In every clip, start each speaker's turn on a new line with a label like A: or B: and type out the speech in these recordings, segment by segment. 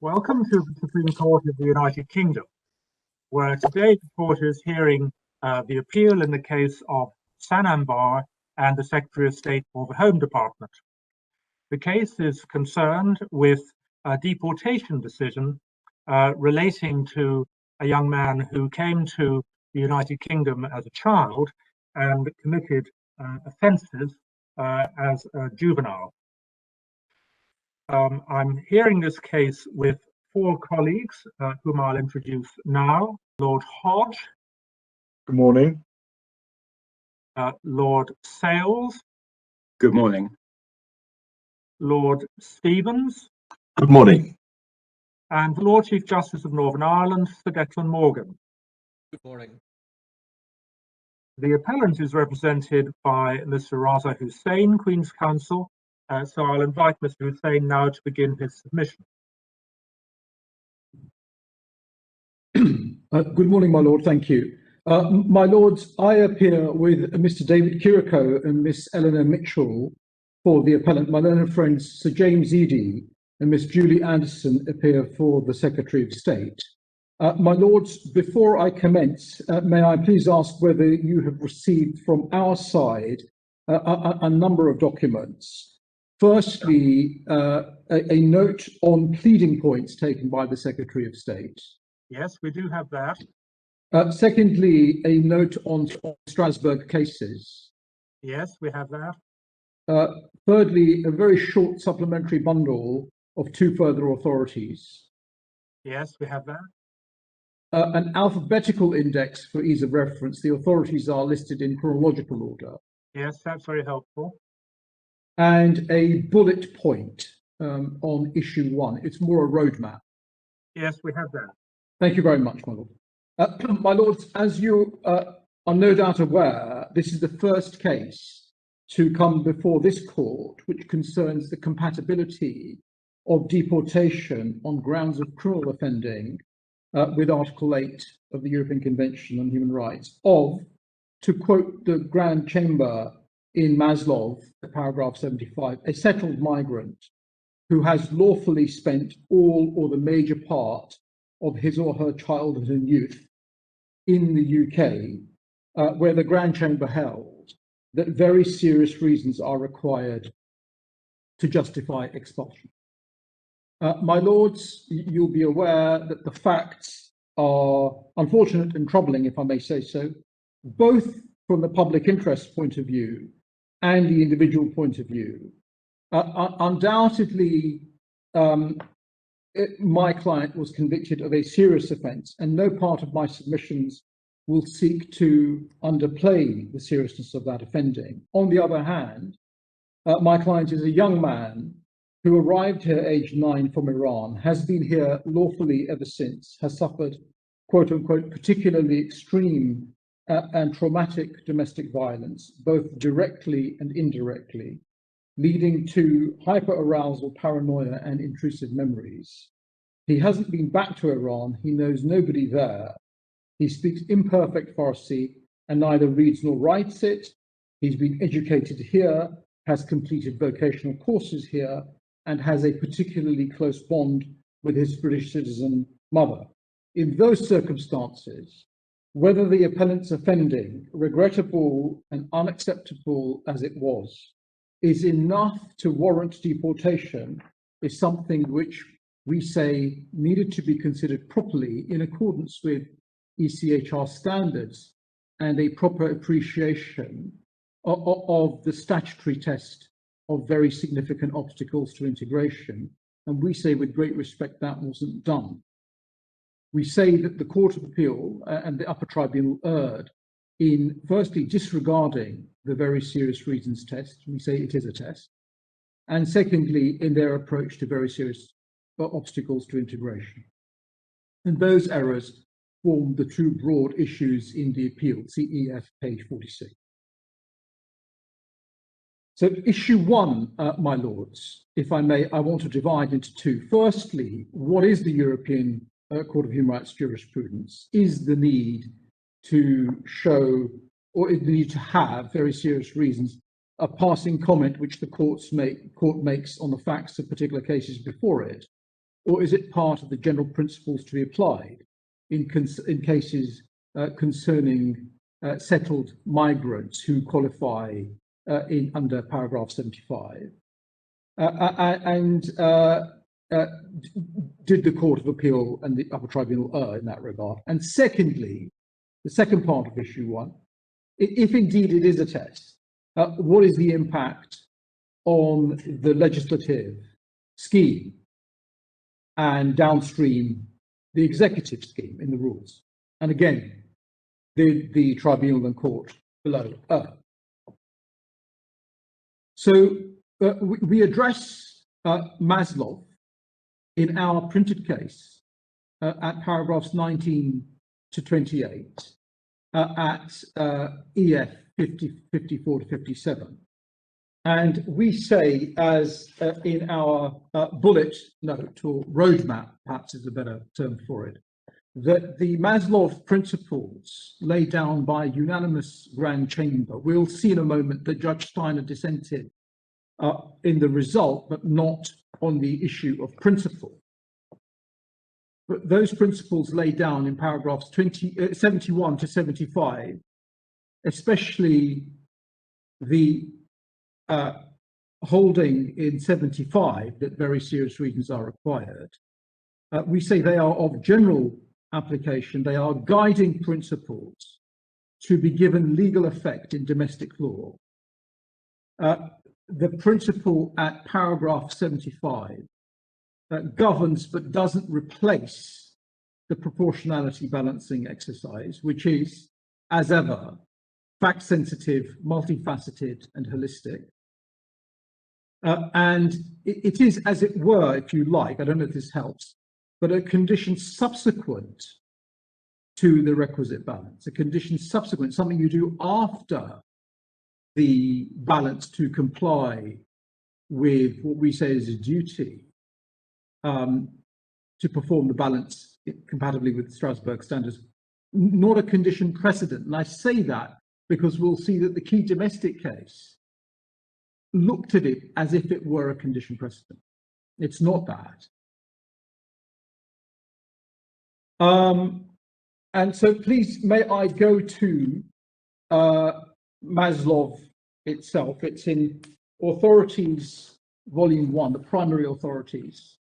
A: Welcome to the Supreme Court of the United Kingdom, where today the court is hearing the appeal in the case of Sanambar and the Secretary of State for the Home Department. The case is concerned with a deportation decision relating to a young man who came to the United Kingdom as a child and committed offences as a juvenile. I'm hearing this case with four colleagues whom I'll introduce now. Lord Hodge.
B: Good morning.
A: Lord Sales.
C: Good morning.
A: Lord Stevens.
B: Good morning.
A: And the Lord Chief Justice of Northern Ireland, Sir Declan Morgan.
D: Good morning.
A: The appellant is represented by Mr. Raza Hussain, Queen's Counsel. So I'll invite Mr. Hussain now to begin his submission.
E: Good morning, my lord. Thank you. My lords, I appear with Mr. David Kiriko and Miss Eleanor Mitchell for the appellant. My learned friends Sir James Eadie and Miss Julie Anderson appear for the Secretary of State. My lords, before I commence, may I please ask whether you have received from our side a number of documents. Firstly, a note on pleading points taken by the Secretary of State.
A: Yes, we do have that.
E: Secondly, a note on Strasbourg cases.
A: Yes, we have that.
E: Thirdly, a very short supplementary bundle of two further authorities.
A: Yes, we have that.
E: An alphabetical index for ease of reference. The authorities are listed in chronological order.
A: Yes, that's very helpful.
E: And a bullet point on issue 1. It's more a roadmap.
A: Yes, we have that.
E: Thank you very much, my lord. My lords, as you are no doubt aware, this is the first case to come before this court which concerns the compatibility of deportation on grounds of criminal offending with Article 8 of the European Convention on Human Rights of, to quote the Grand Chamber in Maslov, paragraph 75, a settled migrant who has lawfully spent all or the major part of his or her childhood and youth in the UK, where the Grand Chamber held that very serious reasons are required to justify expulsion. My lords, you'll be aware that the facts are unfortunate and troubling, if I may say so, both from the public interest point of view and the individual point of view. Undoubtedly, my client was convicted of a serious offence, and no part of my submissions will seek to underplay the seriousness of that offending. On the other hand, my client is a young man who arrived here aged 9 from Iran, has been here lawfully ever since, has suffered, quote unquote, particularly extreme and traumatic domestic violence, both directly and indirectly, leading to hyperarousal, paranoia, and intrusive memories. He hasn't been back to Iran. He knows nobody there. He speaks imperfect Farsi and neither reads nor writes it. He's been educated here, has completed vocational courses here, and has a particularly close bond with his British citizen mother. In those circumstances, whether the appellant's offending, regrettable and unacceptable as it was, is enough to warrant deportation is something which we say needed to be considered properly in accordance with ECHR standards and a proper appreciation of the statutory test of very significant obstacles to integration. And we say with great respect that wasn't done. We say that the Court of Appeal and the upper tribunal erred in firstly disregarding the very serious reasons test. We say it is a test. And secondly, in their approach to very serious obstacles to integration. And those errors form the two broad issues in the appeal, CEF page 46. So issue 1, my lords, if I may, I want to divide into two. Firstly, what is the European Court of Human Rights jurisprudence? Is the need to show, or is the need to have very serious reasons, a passing comment which the court makes on the facts of particular cases before it, or is it part of the general principles to be applied in cases concerning settled migrants who qualify under paragraph 75? Did the Court of Appeal and the Upper Tribunal err in that regard? And secondly, the second part of issue 1, if indeed it is a test, what is the impact on the legislative scheme and downstream the executive scheme in the rules? And again, the tribunal and court below err. So we address Maslov in our printed case at paragraphs 19 to 28 at EF 54 to 57. And we say, as in our bullet note or roadmap, perhaps is a better term for it, that the Maslov principles laid down by unanimous Grand Chamber, we'll see in a moment that Judge Steiner dissented in the result, but not on the issue of principle. But those principles laid down in paragraphs 71 to 75, especially the holding in 75 that very serious reasons are required, we say they are of general application. They are guiding principles to be given legal effect in domestic law. The principle at paragraph 75 governs but doesn't replace the proportionality balancing exercise, which is, as ever, fact-sensitive, multifaceted, and holistic. And it is, as it were, if you like, I don't know if this helps, but a condition subsequent to the requisite balance, a condition subsequent, something you do after the balance to comply with what we say is a duty to perform the balance compatibly with Strasbourg standards, not a condition precedent. And I say that because we'll see that the key domestic case looked at it as if it were a condition precedent. It's not that. And so please, may I go to Maslov itself. It's in Authorities, Volume 1, the primary authorities.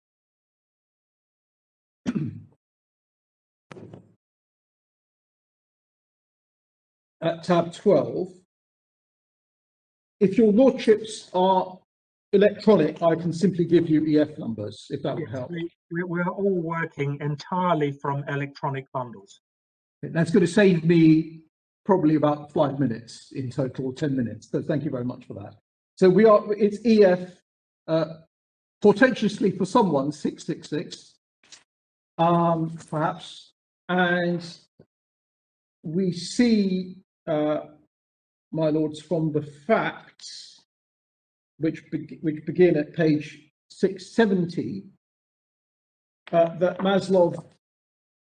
E: At tab 12. If your lordships are electronic, I can simply give you EF numbers, if that would help.
A: We're all working entirely from electronic bundles.
E: That's going to save me probably about 5 minutes in total, 10 minutes. So thank you very much for that. So it's EF, portentously for someone, 666, perhaps. And we see, my lords, from the facts, which begin at page 670, that Maslov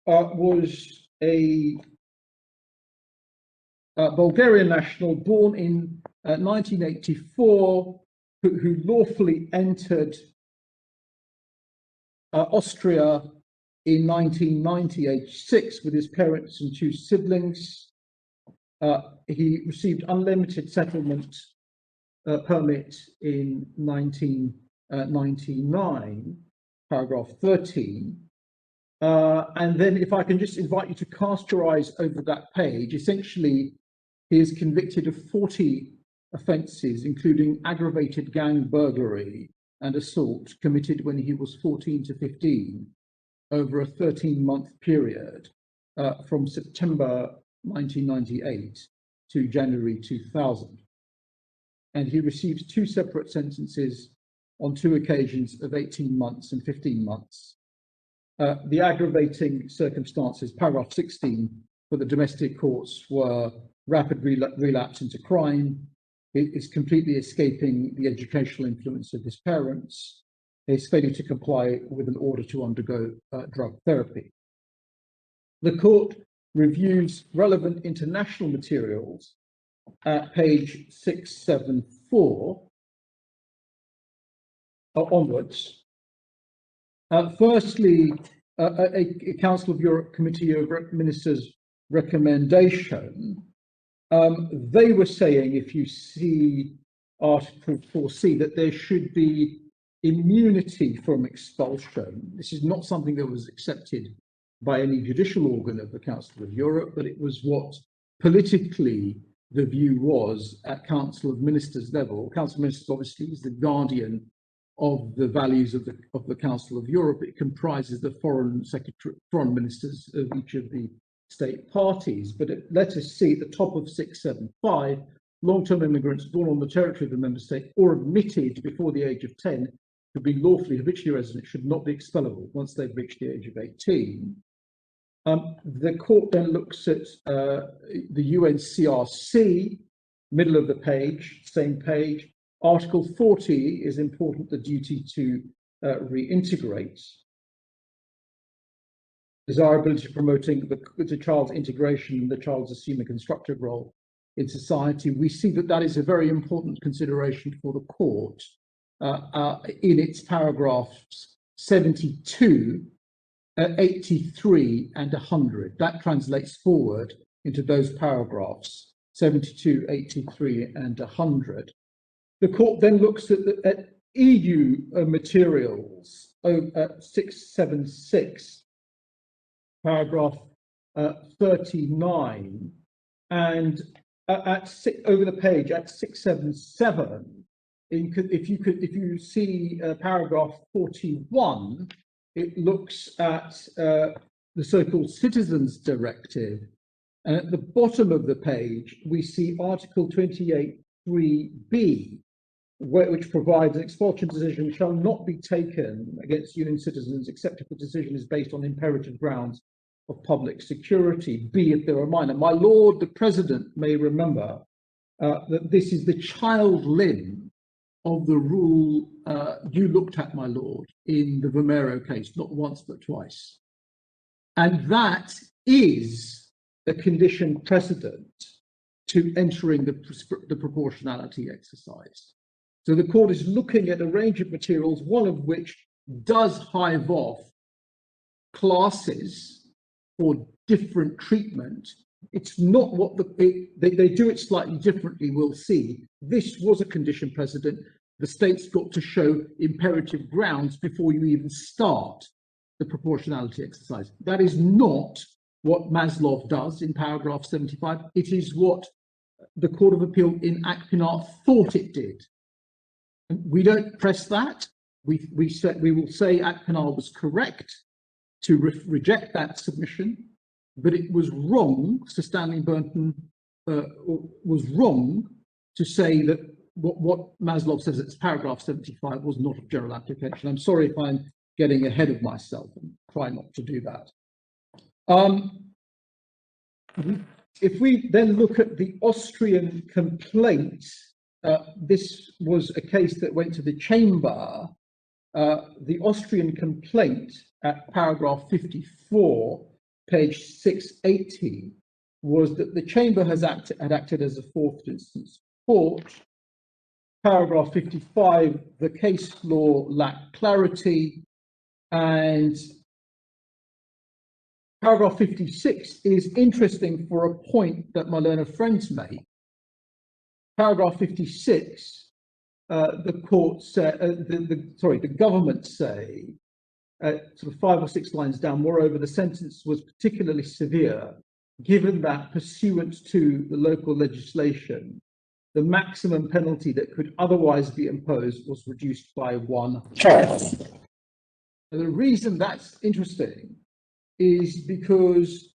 E: was a Bulgarian national born in 1984, who lawfully entered Austria in 1990, age 6, with his parents and 2 siblings. He received unlimited settlement permit in 1999, paragraph 13. And then if I can just invite you to cast your eyes over that page, essentially he is convicted of 40 offences, including aggravated gang burglary and assault committed when he was 14 to 15 over a 13-month period from September 1998 to January 2000. And he received 2 separate sentences on 2 occasions of 18 months and 15 months. The aggravating circumstances, paragraph 16, for the domestic courts were rapid relapse into crime, is completely escaping the educational influence of his parents, his failure to comply with an order to undergo drug therapy. The court reviews relevant international materials at page 674 onwards, Firstly, a Council of Europe Committee of Ministers recommendation. They were saying, if you see Article 4C, that there should be immunity from expulsion. This is not something that was accepted by any judicial organ of the Council of Europe, but it was what politically the view was at Council of Ministers level. Council of Ministers obviously is the guardian of the values of the Council of Europe. It comprises the foreign ministers of each of the state parties. But let us see at the top of 675, long-term immigrants born on the territory of the member state or admitted before the age of 10 to be lawfully habitually resident should not be expellable once they've reached the age of 18. The court then looks at the UNCRC, middle of the page, same page. Article 40 is important, the duty to reintegrate. Desirability of promoting the child's integration and the child's assuming a constructive role in society. We see that that is a very important consideration for the court in its paragraphs 72, 83 and 100. That translates forward into those paragraphs, 72, 83 and 100. The court then looks at EU materials, 676, paragraph 39, and over the page at 677, if you see paragraph 41, it looks at the so-called Citizens Directive, and at the bottom of the page we see Article 28(3)(b), which provides an expulsion decision shall not be taken against union citizens except if the decision is based on imperative grounds of public security, be if they're minor. My Lord, the President may remember that this is the child limb of the rule you looked at, my Lord, in the Vomero case, not once but twice. And that is a condition precedent to entering the proportionality exercise. So the court is looking at a range of materials, one of which does hive off classes for different treatment. It's not what they do it slightly differently, we'll see. This was a condition precedent. The state's got to show imperative grounds before you even start the proportionality exercise. That is not what Maslov does in paragraph 75. It is what the Court of Appeal in Appellant thought it did. And we don't press that. We will say Appellant was correct to reject that submission, but it was wrong. Sir Stanley Burnton was wrong to say that what Maslov says it's paragraph 75 was not of general application. I'm sorry if I'm getting ahead of myself, and try not to do that. If we then look at the Austrian complaint, this was a case that went to the chamber. The Austrian complaint at paragraph 54, page 680, was that the chamber had acted as a fourth instance court. Paragraph 55, the case law lacked clarity, and paragraph 56 is interesting for a point that my learned friends make. Paragraph 56, the court said, the government say, sort of 5 or 6 lines down, moreover, the sentence was particularly severe, given that pursuant to the local legislation, the maximum penalty that could otherwise be imposed was reduced by 1/2. The reason that's interesting is because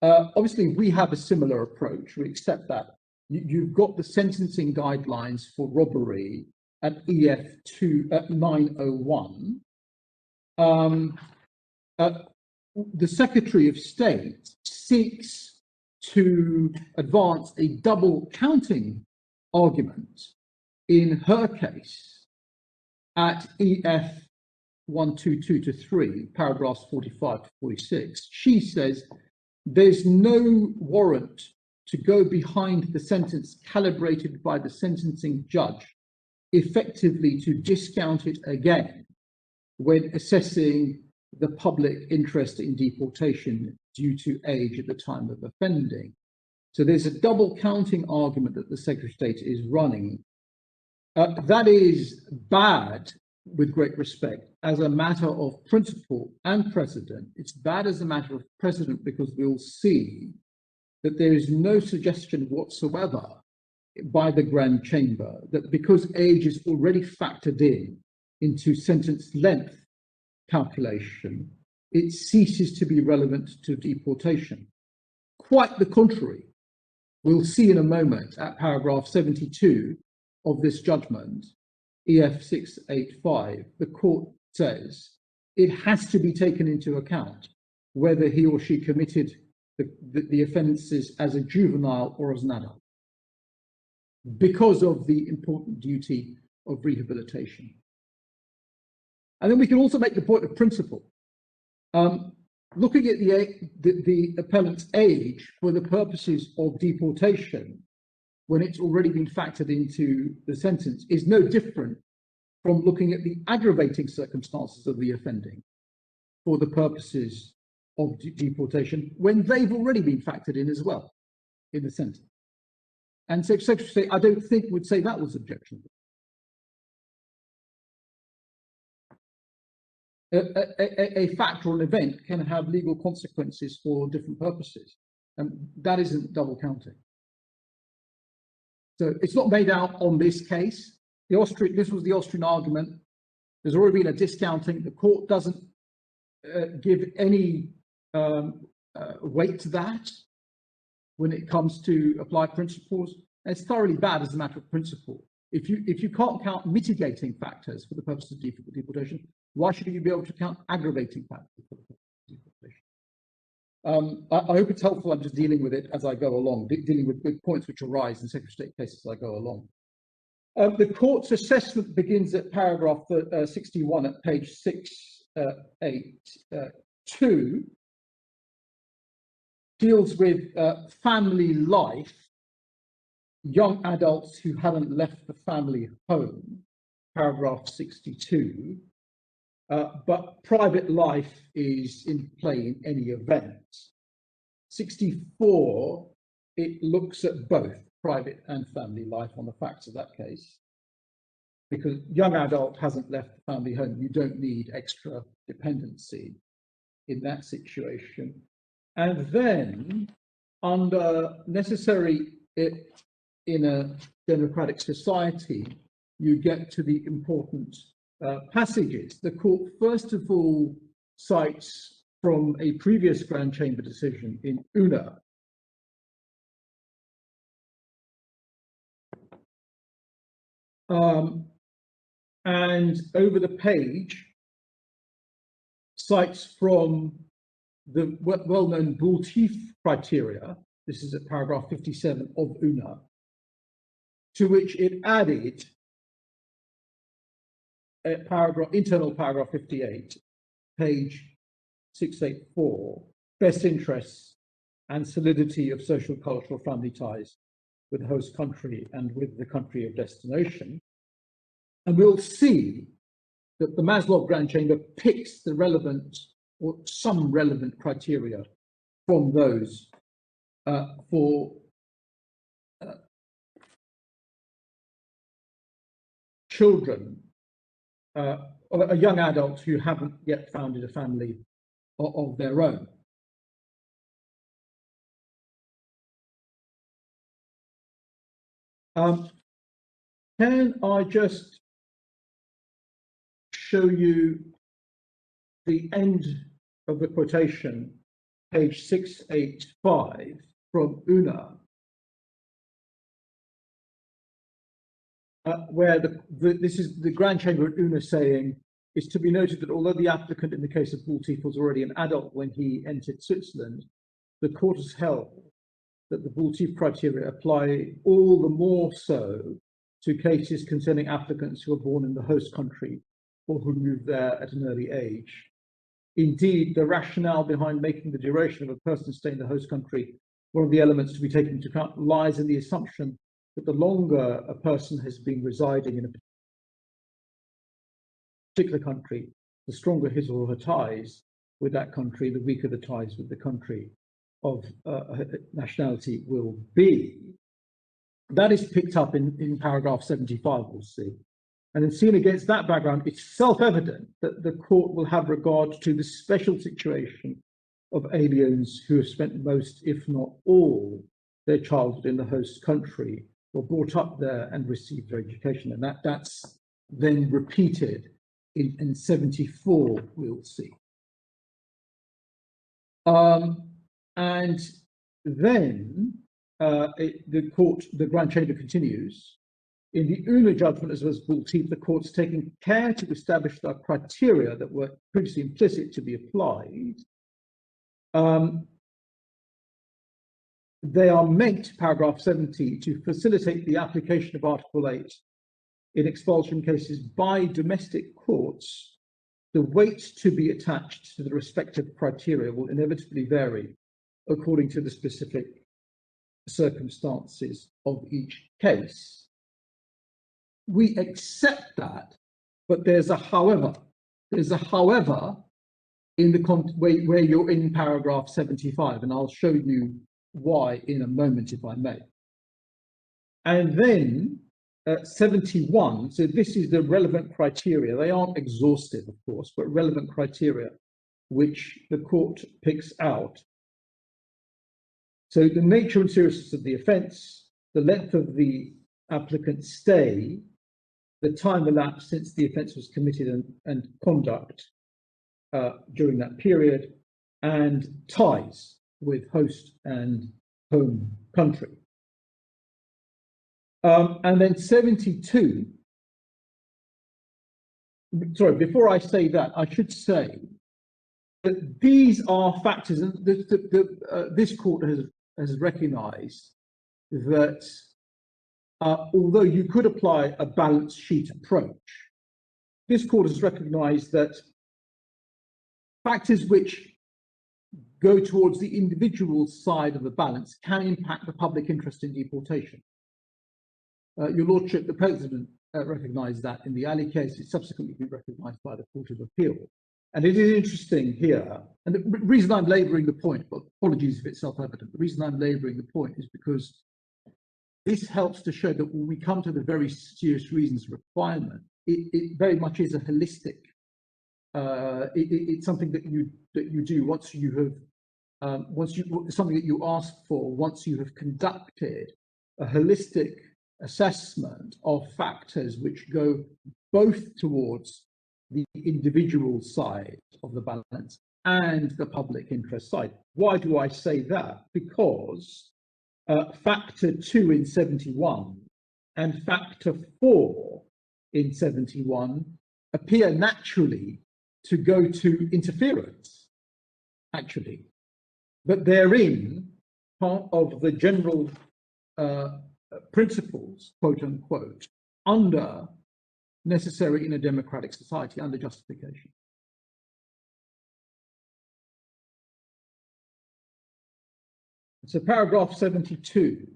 E: obviously we have a similar approach. We accept that. You've got the sentencing guidelines for robbery at EF2 at 901. The Secretary of State seeks to advance a double counting argument in her case at EF 122 to 3, paragraphs 45 to 46. She says there's no warrant to go behind the sentence calibrated by the sentencing judge, effectively to discount it again when assessing the public interest in deportation due to age at the time of offending. So there's a double counting argument that the Secretary of State is running. That is bad, with great respect, as a matter of principle and precedent. It's bad as a matter of precedent because we'll see that there is no suggestion whatsoever by the Grand Chamber that because age is already factored into sentence length calculation, it ceases to be relevant to deportation. Quite the contrary. We'll see in a moment at paragraph 72 of this judgment, EF 685, the court says it has to be taken into account whether he or she committed the offences as a juvenile or as an adult, because of the important duty of rehabilitation. And then we can also make the point of principle. Looking at the appellant's age for the purposes of deportation, when it's already been factored into the sentence, is no different from looking at the aggravating circumstances of the offending for the purposes of deportation, when they've already been factored in as well in the sentence. And so Secretary of State, I don't think, would say that was objectionable. A fact or an event can have legal consequences for different purposes, and that isn't double counting. So it's not made out on this case. This was the Austrian argument. There's already been a discounting. The court doesn't give any weight to that when it comes to apply principles. And it's thoroughly bad as a matter of principle. If you can't count mitigating factors for the purpose of deportation, why should you be able to count aggravating factors for the purpose of deportation? I hope it's helpful. I'm just dealing with it as I go along, dealing with points which arise in Secretary of State cases as I go along. The court's assessment begins at paragraph 61 at page 682, deals with family life, young adults who haven't left the family home, paragraph 62, but private life is in play in any event. 64, it looks at both private and family life on the facts of that case. Because young adult hasn't left the family home, you don't need extra dependency in that situation. And then, under necessary in a democratic society, you get to the important passages. The court, first of all, cites from a previous Grand Chamber decision in Una. And over the page, cites from the well-known bull-teeth criteria, this is at paragraph 57 of Una, to which it added a paragraph, internal paragraph 58, page 684, best interests and solidity of social, cultural, family ties with the host country and with the country of destination. And we'll see that the Maslow Grand Chamber picks the relevant or some relevant criteria from those for children, or young adults who haven't yet founded a family of their own. Can I just show you the end of the quotation, page 685 from Una, where this is the Grand Chamber at Una saying, it's to be noted that although the applicant in the case of Bull-Teeth was already an adult when he entered Switzerland, the court has held that the Bull-Teeth criteria apply all the more so to cases concerning applicants who are born in the host country or who moved there at an early age. Indeed, the rationale behind making the duration of a person staying in the host country one of the elements to be taken into account lies in the assumption that the longer a person has been residing in a particular country, the stronger his or her ties with that country, the weaker the ties with the country of nationality will be. That is picked up in paragraph 75, we'll see. And then seen against that background, it's self-evident that the court will have regard to the special situation of aliens who have spent most, if not all, their childhood in the host country, were brought up there and received their education. And that's then repeated in 74, we'll see. And then the Grand Chamber continues. In the Una judgment, as was we'll see, the court's taking care to establish the criteria that were previously implicit to be applied. They are meant, paragraph 70, to facilitate the application of Article 8 in expulsion cases by domestic courts. The weight to be attached to the respective criteria will inevitably vary according to the specific circumstances of each case. We accept that, but there's a however. There's a however in the where you're in paragraph 75, and I'll show you why in a moment, if I may. And then 71, so this is the relevant criteria. They aren't exhaustive, of course, but relevant criteria which the court picks out. So the nature and seriousness of the offence, the length of the applicant's stay, the time elapsed since the offence was committed and conduct during that period, and ties with host and home country. And then 72, sorry, before I say that, I should say that these are factors, and this court has recognised that although you could apply a balance sheet approach, this court has recognised that factors which go towards the individual side of the balance can impact the public interest in deportation. Your Lordship, the President recognised that in the Ali case. It's subsequently been recognised by the Court of Appeal. And it is interesting here, and the reason I'm labouring the point, but apologies if it's self-evident, the reason I'm labouring the point is because this helps to show that when we come to the very serious reasons requirement, it very much is a holistic, it's something that you do once you have, something that you ask for once you have conducted a holistic assessment of factors which go both towards the individual side of the balance and the public interest side. Why do I say that? Because factor 2 in 71 and factor 4 in 71 appear naturally to go to interference, actually. But therein, part of the general principles, quote unquote, under necessary in a democratic society, under justification. So paragraph 72.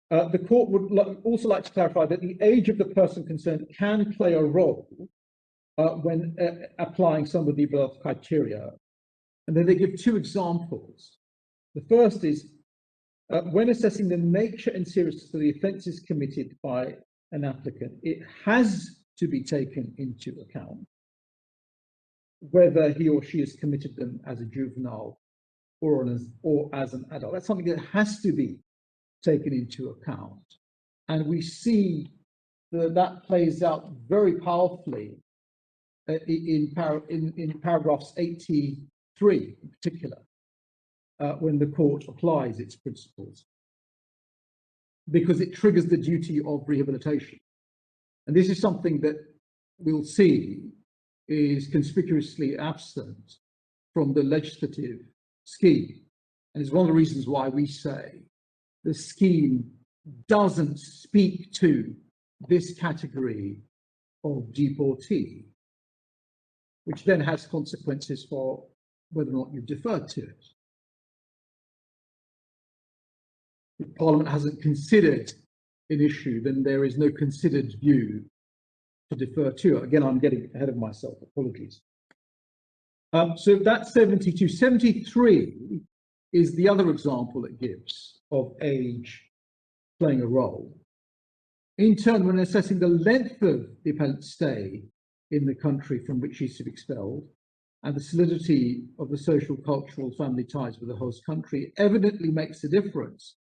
E: The court would also like to clarify that the age of the person concerned can play a role when applying some of the above criteria. And then they give two examples. The first is when assessing the nature and seriousness of the offences committed by an applicant, it has to be taken into account whether he or she has committed them as a juvenile or as an adult. That's something that has to be taken into account. And we see that plays out very powerfully in paragraphs 83 in particular, when the court applies its principles, because it triggers the duty of rehabilitation. And this is something that we'll see is conspicuously absent from the legislative scheme. And it's one of the reasons why we say the scheme doesn't speak to this category of deportee, which then has consequences for whether or not you've deferred to it. If Parliament hasn't considered an issue, then there is no considered view to defer to. Again, I'm getting ahead of myself, apologies. So that's 72. 73 is the other example it gives of age playing a role. In turn, when assessing the length of the appellant's stay in the country from which he's to be expelled, and the solidity of the social, cultural, family ties with the host country, it evidently makes a difference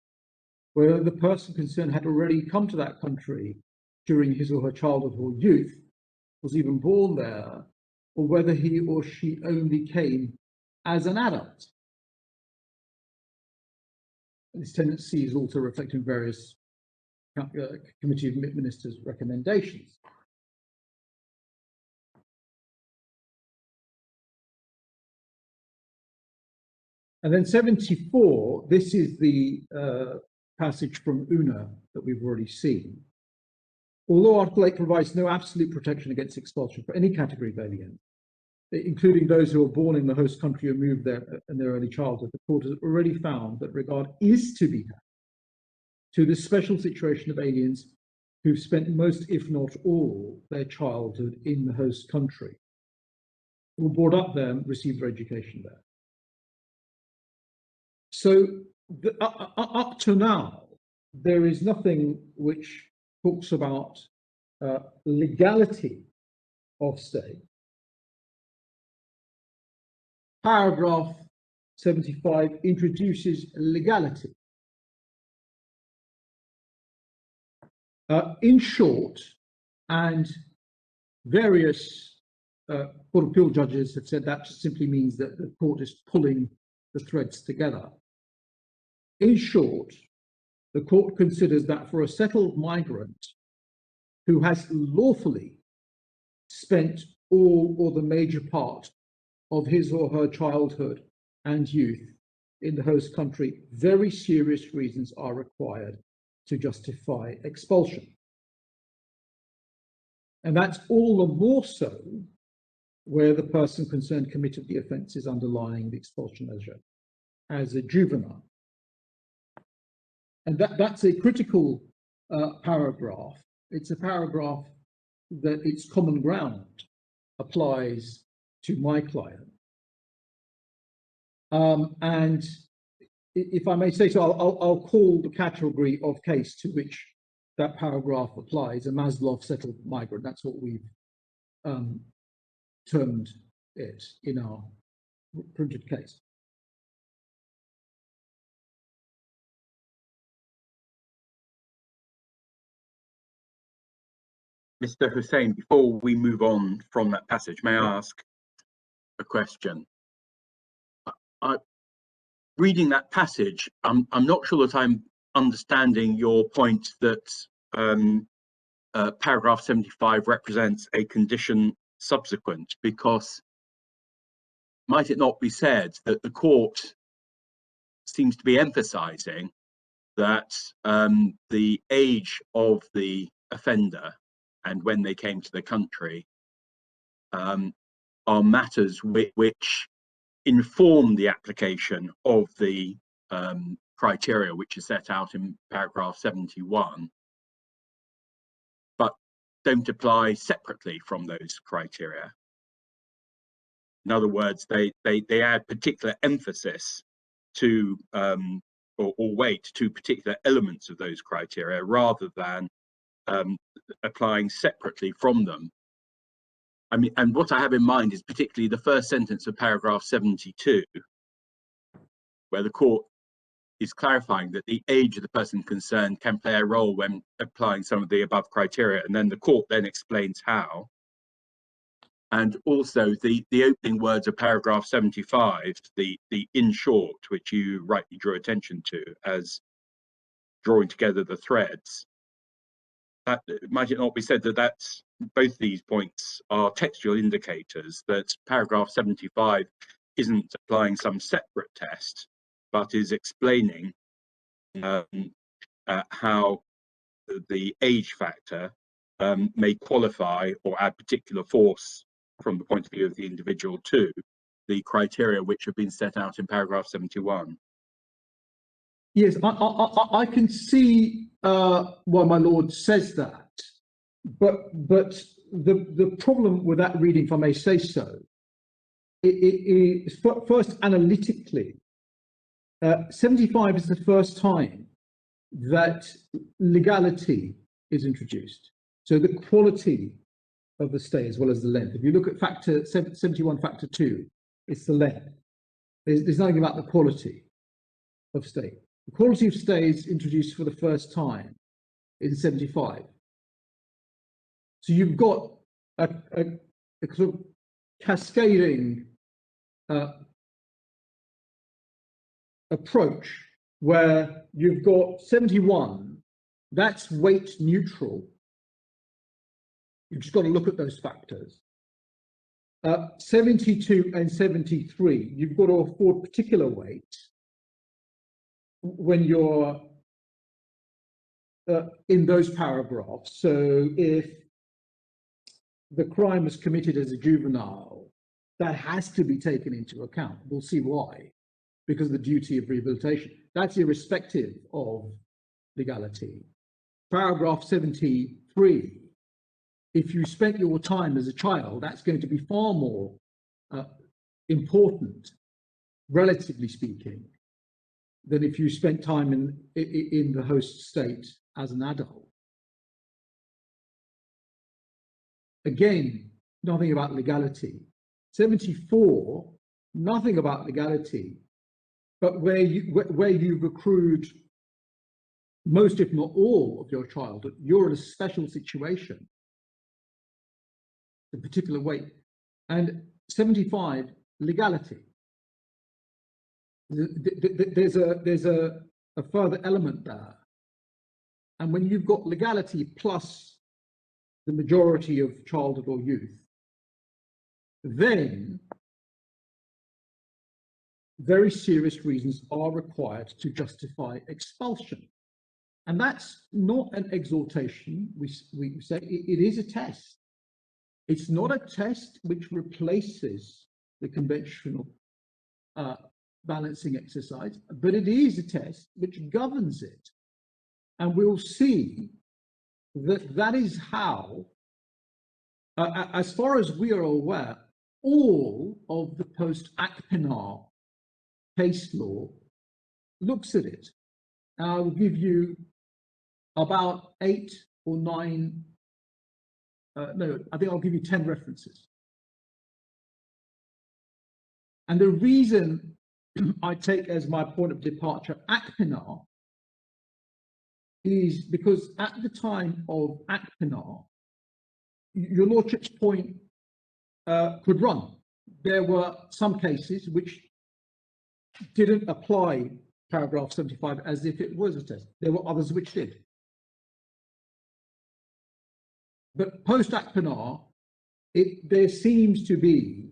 E: whether the person concerned had already come to that country during his or her childhood or youth, was even born there, or whether he or she only came as an adult. This tendency is also reflected in various Committee of Ministers' recommendations. And then 74, this is the passage from UNA that we've already seen. Although Article 8 provides no absolute protection against expulsion for any category of aliens, including those who are born in the host country or moved there in their early childhood, the court has already found that regard is to be had to the special situation of aliens who've spent most, if not all, their childhood in the host country, who were brought up there and received their education there. So up to now, there is nothing which talks about legality of stay. Paragraph 75 introduces legality. In short, and various Court of Appeal judges have said that just simply means that the court is pulling the threads together. In short, the court considers that for a settled migrant who has lawfully spent all or the major part of his or her childhood and youth in the host country, very serious reasons are required to justify expulsion. And that's all the more so where the person concerned committed the offences underlying the expulsion measure as a juvenile. And that's a critical paragraph. It's a paragraph that its common ground applies to my client. And if I may say so, I'll call the category of case to which that paragraph applies a Maslov settled migrant. That's what we've termed it in our printed case.
C: Mr. Hussain, before we move on from that passage, may I ask a question? Reading that passage, I'm not sure that I'm understanding your point that paragraph 75 represents a condition subsequent, because might it not be said that the court seems to be emphasising that the age of the offender and when they came to the country are matters which inform the application of the criteria which is set out in paragraph 71, but don't apply separately from those criteria. In other words, they add particular emphasis to or weight to particular elements of those criteria rather than applying separately from them. I mean, and what I have in mind is particularly the first sentence of paragraph 72, where the court is clarifying that the age of the person concerned can play a role when applying some of the above criteria, and then the court then explains how. And also the opening words of paragraph 75, the in short, which you rightly drew attention to as drawing together the threads. That might it not be said that both these points are textual indicators that paragraph 75 isn't applying some separate test, but is explaining how the age factor may qualify or add particular force from the point of view of the individual to the criteria which have been set out in paragraph 71.
E: Yes, I can see why my lord says that, but the problem with that reading, if I may say so, it is first analytically, 75 is the first time that legality is introduced. So the quality of the stay as well as the length. If you look at factor 71, factor 2, it's the length. There's nothing about the quality of stay. The quality of stay is introduced for the first time in 75. So you've got a sort of cascading approach where you've got 71, that's weight neutral. You've just got to look at those factors. 72 and 73, you've got to afford particular weight when you're in those paragraphs. So if the crime was committed as a juvenile, that has to be taken into account. We'll see why, because of the duty of rehabilitation. That's irrespective of legality. Paragraph 73, if you spent your time as a child, that's going to be far more important, relatively speaking, than if you spent time in the host state as an adult. Again, nothing about legality. 74, nothing about legality, but where you've accrued most, if not all, of your childhood, you're in a special situation, a particular weight. And 75, legality. There's a further element there. And when you've got legality plus the majority of childhood or youth, then very serious reasons are required to justify expulsion. And that's not an exhortation. We say it is a test. It's not a test which replaces the conventional balancing exercise, but it is a test which governs it. And we'll see that that is how, as far as we are aware, all of the post-Appellant case law looks at it. I'll give you about 8 or 9, no, I think I'll give you 10 references. And the reason I take as my point of departure Appellant is because at the time of Appellant, your lordship's point could run. There were some cases which didn't apply paragraph 75 as if it was a test. There were others which did. But post-Appellant, there seems to be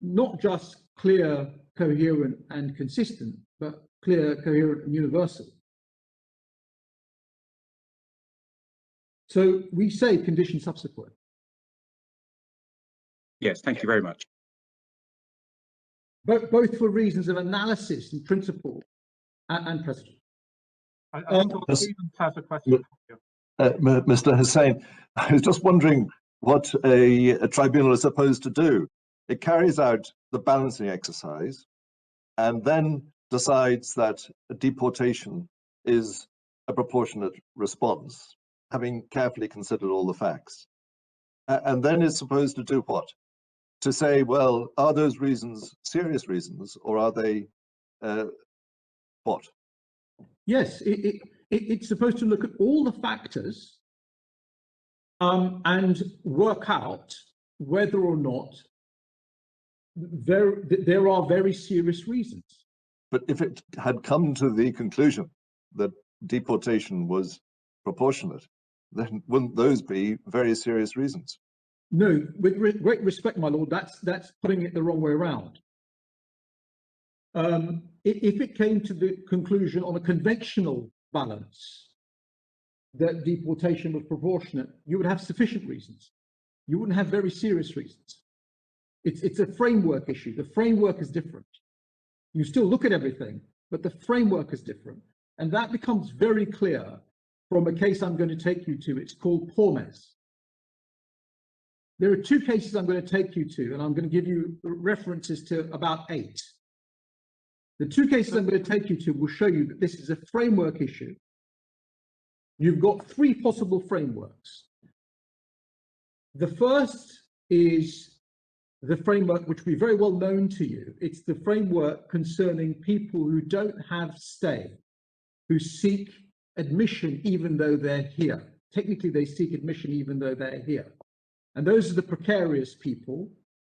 E: not just clear, coherent and consistent, but clear, coherent and universal. So we say condition subsequent.
C: Yes, thank you very much.
E: Both for reasons of analysis and principle and precedent.
A: I think Stephen has a question.
B: Mr. Hussain, I was just wondering what a tribunal is supposed to do. It carries out the balancing exercise and then decides that a deportation is a proportionate response, having carefully considered all the facts. And then it's supposed to do what? To say, well, are those reasons serious reasons, or are they what?
E: Yes, it's supposed to look at all the factors and work out whether or not there are very serious reasons.
B: But if it had come to the conclusion that deportation was proportionate, then wouldn't those be very serious reasons?
E: No, with great respect, my lord, that's putting it the wrong way around. If it came to the conclusion on a conventional balance that deportation was proportionate, you would have sufficient reasons. You wouldn't have very serious reasons. It's a framework issue. The framework is different. You still look at everything, but the framework is different. And that becomes very clear from a case I'm going to take you to. It's called Pormes. There are two cases I'm going to take you to, and I'm going to give you references to about 8. The two cases I'm going to take you to will show you that this is a framework issue. You've got 3 possible frameworks. The first is the framework which will be very well known to you. It's the framework concerning people who don't have stay, who seek admission even though they're here. Technically, they seek admission even though they're here. And those are the precarious people,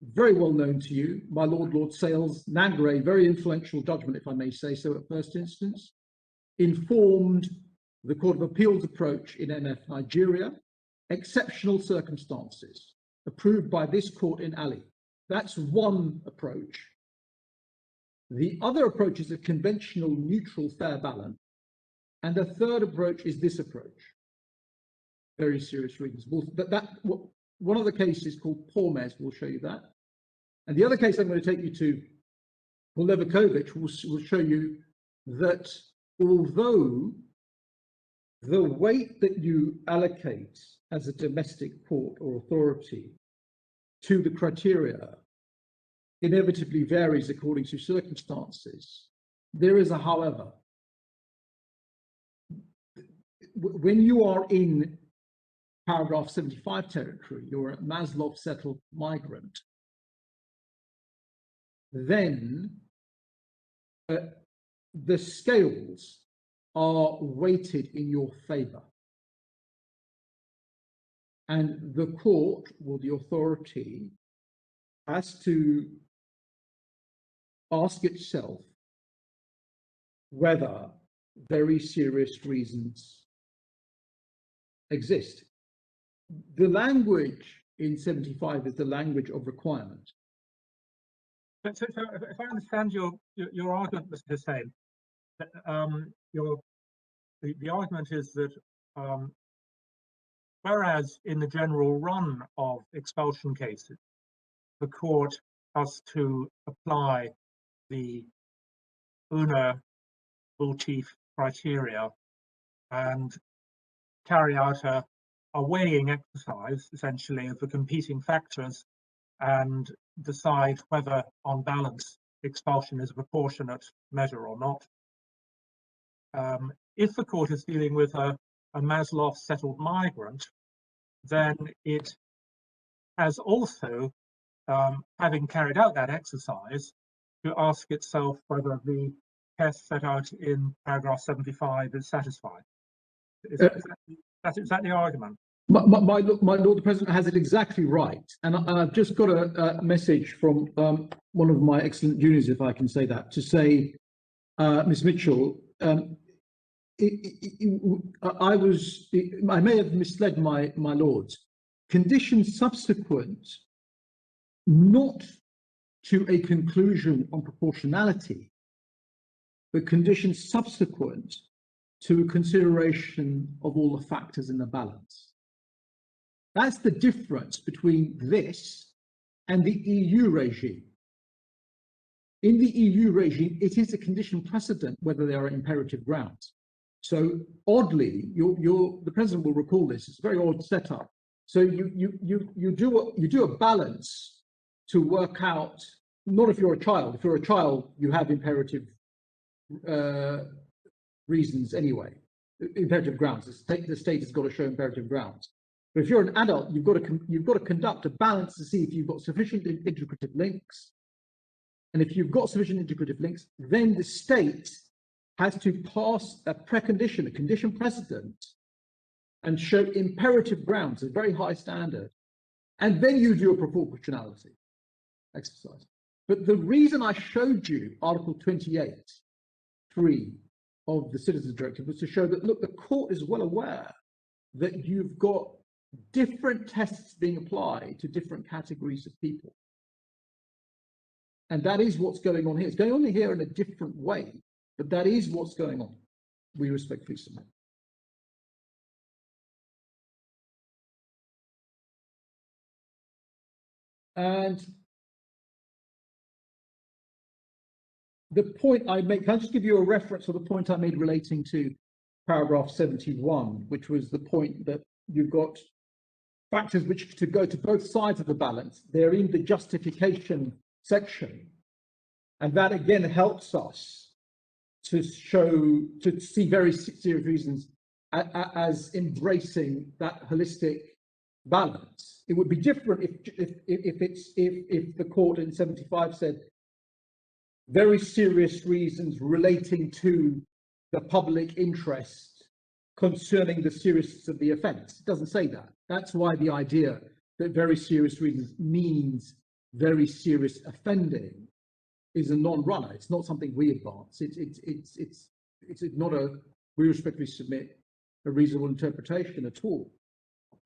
E: very well known to you. My Lord Sales, Nagre, very influential judgment, if I may say so, at first instance, informed the Court of Appeal's approach in MF Nigeria, exceptional circumstances, approved by this court in Ali. That's one approach. The other approach is a conventional, neutral, fair balance. And the third approach is this approach. Very serious reasons. One of the cases called Pormes will show you that. And the other case I'm going to take you to, Levakovic, will show you that although the weight that you allocate as a domestic court or authority to the criteria inevitably varies according to circumstances, there is a however. When you are in paragraph 75 territory, you're a Maslow settled migrant, then the scales are weighted in your favor. And the court or the authority has to ask itself whether very serious reasons exist. The language in 75 is the language of requirement.
A: So if I understand your argument, Mr. Hussain, the argument is that whereas in the general run of expulsion cases, the court has to apply the Una-Bultif criteria and carry out a weighing exercise, essentially, of the competing factors and decide whether, on balance, expulsion is a proportionate measure or not. If the court is dealing with a Maslow settled migrant, then it has also, having carried out that exercise, to ask itself whether the test set out in paragraph 75 is satisfied. Is that the argument?
E: My Lord the President has it exactly right. And I've just got a message from one of my excellent juniors, if I can say that, to say, Ms. Mitchell, I may have misled my lords. Conditions subsequent not to a conclusion on proportionality, but conditions subsequent to a consideration of all the factors in the balance. That's the difference between this and the EU regime. In the EU regime, it is a condition precedent whether there are imperative grounds. So oddly, the President will recall this. It's a very odd setup. So you do a balance to work out, not if you're a child. If you're a child, you have imperative reasons anyway, imperative grounds. The state has got to show imperative grounds. But if you're an adult, you've got to conduct a balance to see if you've got sufficient integrative links. And if you've got sufficient integrative links, then the state has to pass a precondition, a condition precedent, and show imperative grounds, a very high standard. And then you do a proportionality exercise. But the reason I showed you Article 28(3) of the Citizens Directive was to show that, look, the court is well aware that you've got different tests being applied to different categories of people. And that is what's going on here. It's going on here in a different way, but that is what's going on. We respectfully submit. And the point I make, can I just give you a reference for the point I made relating to paragraph 71, which was the point that you've got factors which to go to both sides of the balance, they're in the justification section. And that again helps us to see very serious reasons as embracing that holistic balance. It would be different if the court in 75 said very serious reasons relating to the public interest concerning the seriousness of the offence. It doesn't say that. That's why the idea that very serious reasons means very serious offending is a non-runner. It's not something we advance. It's not a, we respectfully submit, a reasonable interpretation at all.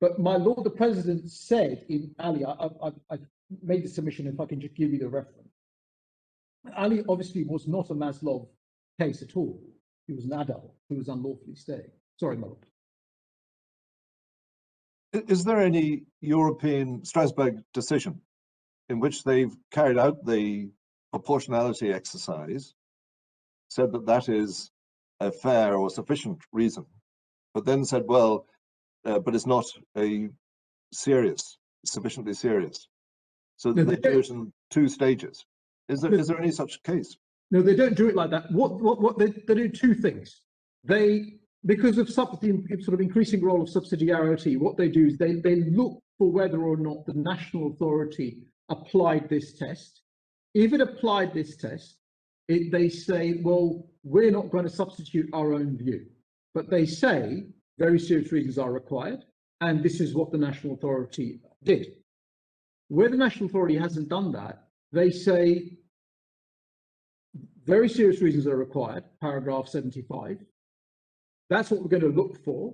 E: But my Lord the President said in Ali, I made the submission, if I can just give you the reference. Ali obviously was not a Maslov case at all. He was an adult who was unlawfully staying. Sorry, my Lord.
B: Is there any European Strasbourg decision in which they've carried out the proportionality exercise, said that that is a fair or sufficient reason, but then said, well, but it's not a serious, sufficiently serious. So
E: No,
B: they do it in 2 stages. Is there any such case?
E: No, they don't do it like that. What they do 2 things. They, because of the sort of increasing role of subsidiarity, what they do is they look for whether or not the national authority applied this test. If it applied this test, they say, well, we're not going to substitute our own view. But they say very serious reasons are required, and this is what the national authority did. Where the national authority hasn't done that, they say very serious reasons are required, paragraph 75. That's what we're going to look for.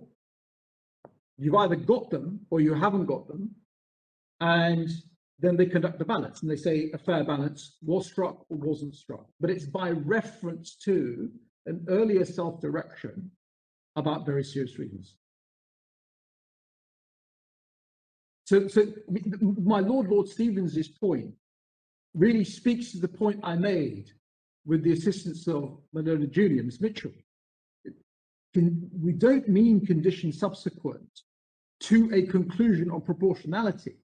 E: You've either got them or you haven't got them. And then they conduct the balance and they say a fair balance was struck or wasn't struck. But it's by reference to an earlier self-direction about very serious reasons. So my Lord Stevens's point really speaks to the point I made with the assistance of Madonna Junior, Ms. Mitchell. We don't mean conditions subsequent to a conclusion on proportionality.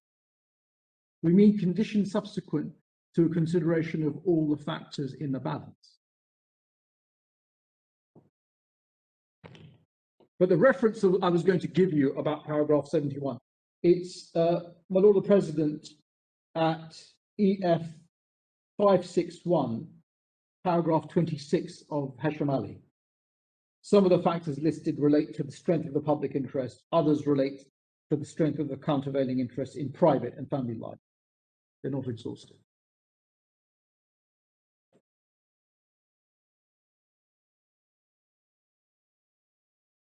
E: We mean conditions subsequent to a consideration of all the factors in the balance. But the reference I was going to give you about paragraph 71, it's my Lord the President at EF 561, paragraph 26 of Hesham Ali. Some of the factors listed relate to the strength of the public interest, others relate to the strength of the countervailing interest in private and family life. They're not exhaustive.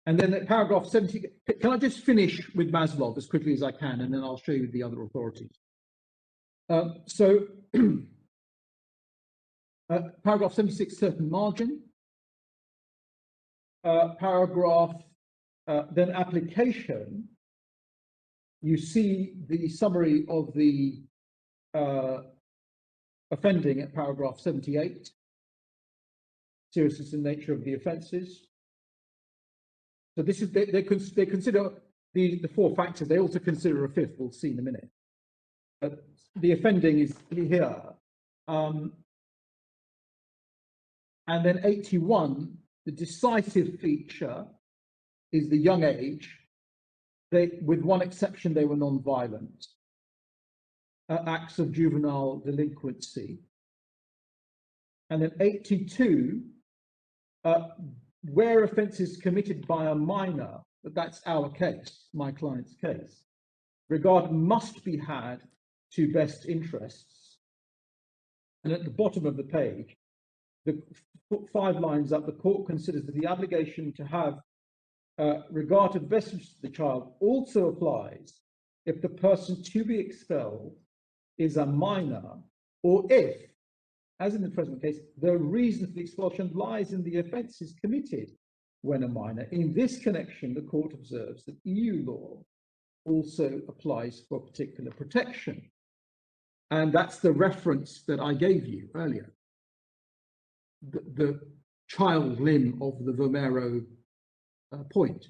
E: And then at paragraph 70, can I just finish with Maslov as quickly as I can, and then I'll show you the other authorities. Paragraph 76, certain margin. Then application, you see the summary of the offending at paragraph 78, seriousness and nature of the offences. So this is, they consider the 4 factors. They also consider a 5th, we'll see in a minute. But the offending is here. And then 81, the decisive feature is the young age. With one exception, they were non-violent. Acts of juvenile delinquency. And then 82, where offences committed by a minor, but that's our case, my client's case, regard must be had to best interests. And at the bottom of the page, the 5 lines up, the court considers that the obligation to have regard to the best interest of the child also applies if the person to be expelled is a minor, or if, as in the present case, the reason for the expulsion lies in the offences committed when a minor. In this connection, the court observes that EU law also applies for particular protection. And that's the reference that I gave you earlier. The child limb of the Vomero point.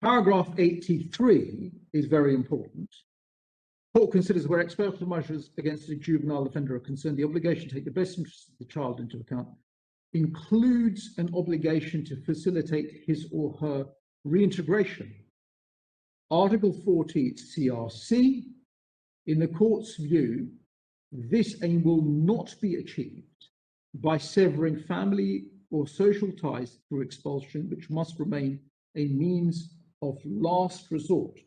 E: Paragraph 83 is very important. Court considers where experimental measures against a juvenile offender are concerned, the obligation to take the best interests of the child into account includes an obligation to facilitate his or her reintegration. Article 40 CRC, in the court's view, this aim will not be achieved by severing family or social ties through expulsion, which must remain a means of last resort.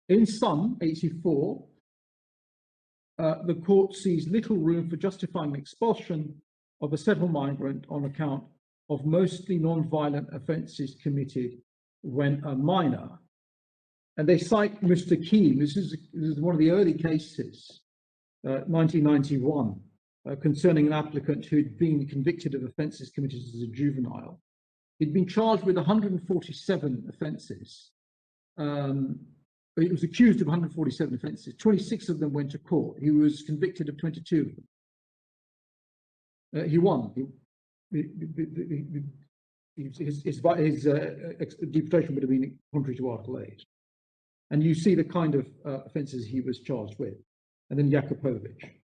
E: In sum, 84, the court sees little room for justifying expulsion of a settled migrant on account of mostly non-violent offences committed when a minor. And they cite Mr. Keane. This is one of the early cases, 1991, concerning an applicant who had been convicted of offences committed as a juvenile. He'd been charged with 147 offences. He was accused of 147 offences. 26 of them went to court. He was convicted of 22 of them. He won. His deportation would have been contrary to Article 8. And you see the kind of offences he was charged with. And then Jakupovic.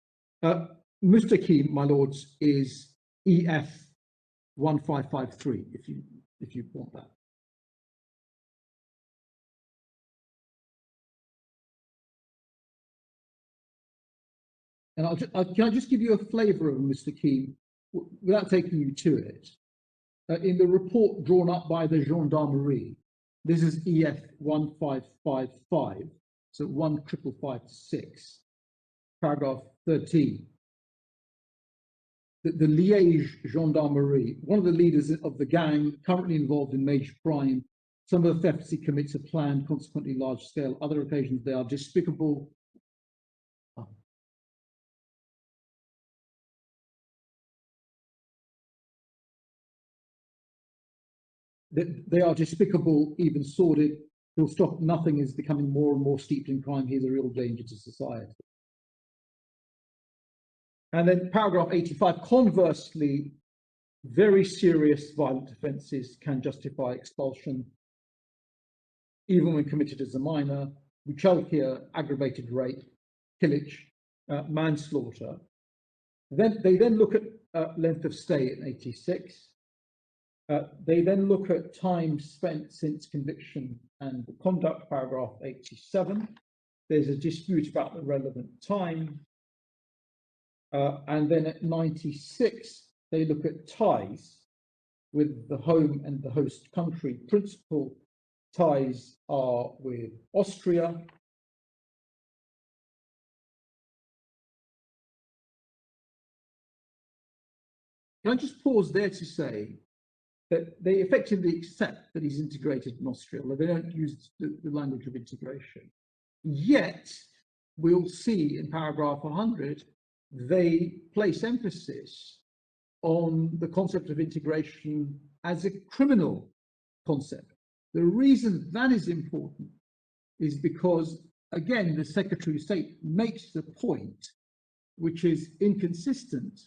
E: Mr. Keane, my lords, is EF 1553, if you want that. And can I just give you a flavour of Mr. Keane without taking you to it? In the report drawn up by the gendarmerie, this is EF 1555, so 15556, paragraph 13. The Liège gendarmerie, one of the leaders of the gang, currently involved in major crime. Some of the thefts he commits are planned, consequently large scale. Other occasions they are despicable. They are despicable, even sordid. He'll stop. Nothing is becoming more and more steeped in crime. He's a real danger to society. And then paragraph 85, conversely, very serious violent offences can justify expulsion, even when committed as a minor. Uchelkia, aggravated rape, pillage, manslaughter. They then look at length of stay in 86. They then look at time spent since conviction and conduct, paragraph 87. There's a dispute about the relevant time. And then at 96, they look at ties with the home and the host country. Principal ties are with Austria. Can I just pause there to say that they effectively accept that he's integrated in Austria, although they don't use the language of integration. Yet, we'll see in paragraph 100, they place emphasis on the concept of integration as a criminal concept. The reason that is important is because, again, the Secretary of State makes the point, which is inconsistent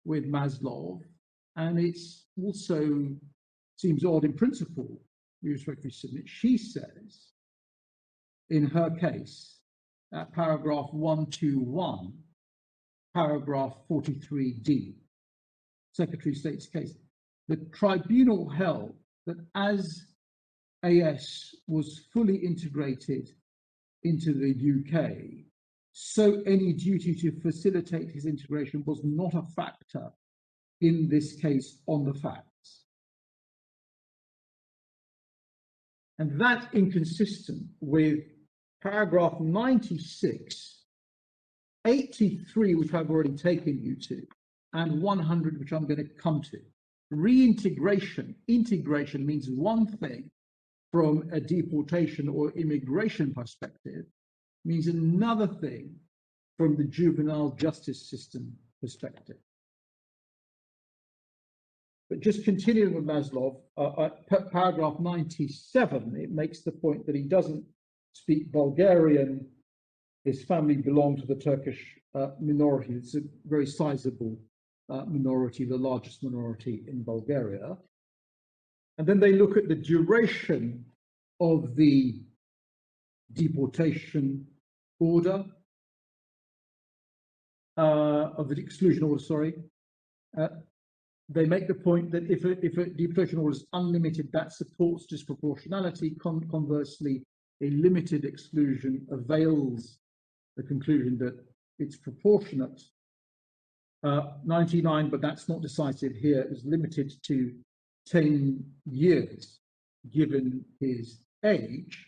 E: with Maslov, and it's also seems odd in principle. We respectfully submit. She says, in her case, at paragraph 121, paragraph 43D, Secretary of State's case, the tribunal held that as AS was fully integrated into the UK, so any duty to facilitate his integration was not a factor in this case on the facts. And that inconsistent with paragraph 96, 83, which I've already taken you to, and 100, which I'm going to come to. Reintegration, integration means one thing from a deportation or immigration perspective, means another thing from the juvenile justice system perspective. But just continuing with Maslov, paragraph 97, it makes the point that he doesn't speak Bulgarian. His family belonged to the Turkish minority. It's a very sizable minority, the largest minority in Bulgaria. And then they look at the duration of the deportation order, of the exclusion order, sorry. They make the point that if a deportation order is unlimited, that supports disproportionality. Conversely, a limited exclusion avails the conclusion that it's proportionate. 99, but that's not decisive here, is limited to 10 years, given his age.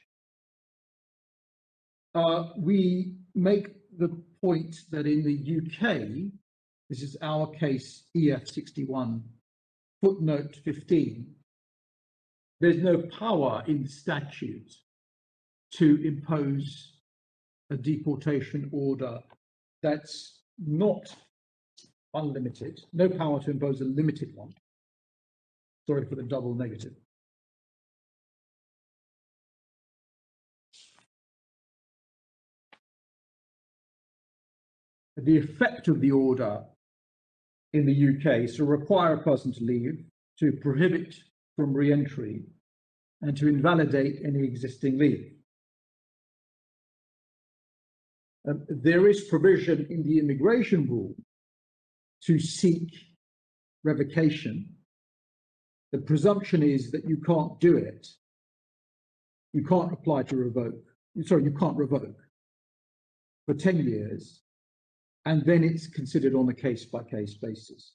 E: We make the point that in the UK, this is our case, EF 61, footnote 15, there's no power in statute to impose a deportation order that's not unlimited, no power to impose a limited one. Sorry for the double negative. The effect of the order in the UK is to require a person to leave, to prohibit from re-entry, and to invalidate any existing leave. There is provision in the immigration rule to seek revocation. The presumption is that you can't do it. You can't apply to revoke. Sorry, you can't revoke for 10 years. And then it's considered on a case-by-case basis.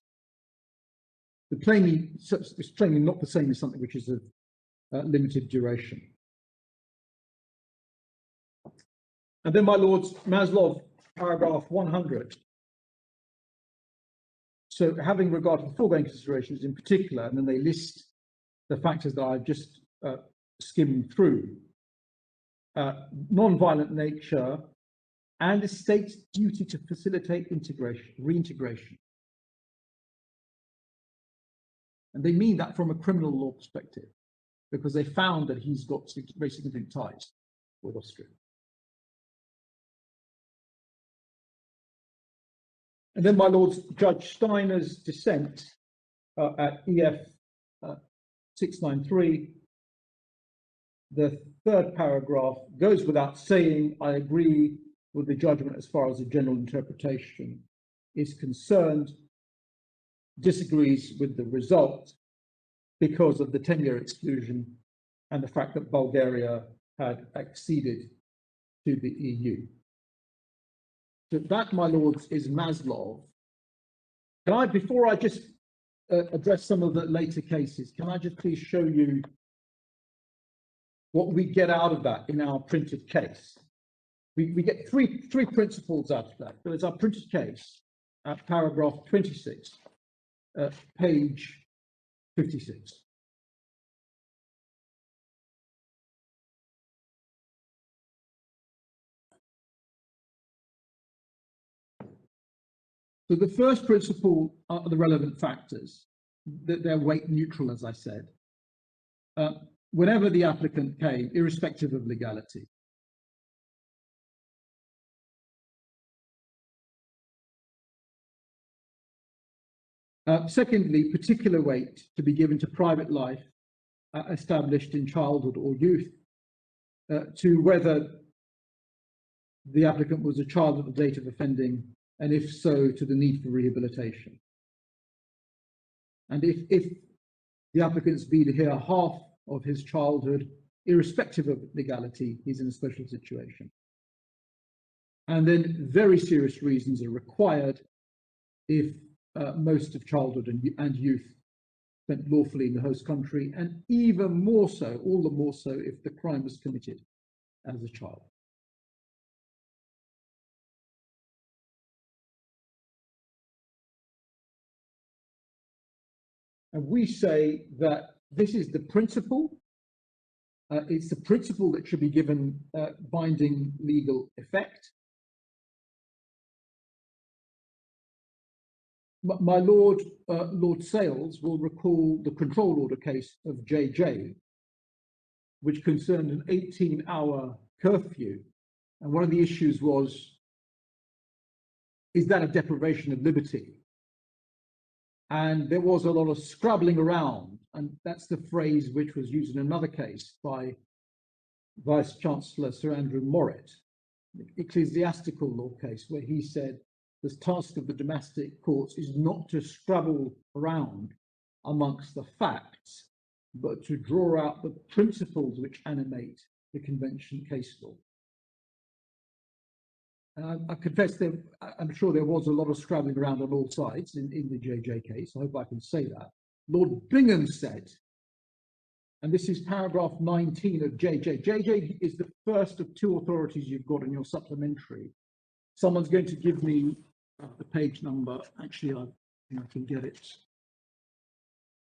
E: It's plainly not the same as something which is of limited duration. And then, my lords, Maslov, paragraph 100. So, having regard to the foregoing considerations in particular, and then they list the factors that I've just skimmed through: non-violent nature, and the state's duty to facilitate reintegration. And they mean that from a criminal law perspective, because they found that he's got very significant ties with Austria. And then, my lords, Judge Steiner's dissent at EF 693, the third paragraph goes without saying, I agree with the judgment as far as the general interpretation is concerned, disagrees with the result because of the 10-year exclusion and the fact that Bulgaria had acceded to the EU. So that, my lords, is Maslov. Can I, before I just address some of the later cases, can I just please show you what we get out of that in our printed case? We get three principles out of that. There's our printed case at paragraph 26, page 56. So the first principle are the relevant factors, that they're weight neutral, as I said, whenever the applicant came, irrespective of legality. Secondly, particular weight to be given to private life established in childhood or youth, to whether the applicant was a child at the date of offending, and if so, to the need for rehabilitation. And if the applicant's been here half of his childhood, irrespective of legality, he's in a special situation. And then very serious reasons are required if most of childhood and youth spent lawfully in the host country, and even more so, all the more so, if the crime was committed as a child. And we say that this is the principle. It's the principle that should be given binding legal effect. My Lord, Lord Sales will recall the control order case of JJ, which concerned an 18-hour curfew. And one of the issues was, is that a deprivation of liberty? And there was a lot of scrabbling around, and that's the phrase which was used in another case by Vice Chancellor Sir Andrew Morritt, ecclesiastical law case, where he said the task of the domestic courts is not to scrabble around amongst the facts, but to draw out the principles which animate the convention case law. And I confess that I'm sure there was a lot of scrabbling around on all sides in the JJ case. I hope I can say that. Lord Bingham said, and this is paragraph 19 of JJ. JJ is the first of two authorities you've got in your supplementary. Someone's going to give me the page number. Actually, I think I can get it.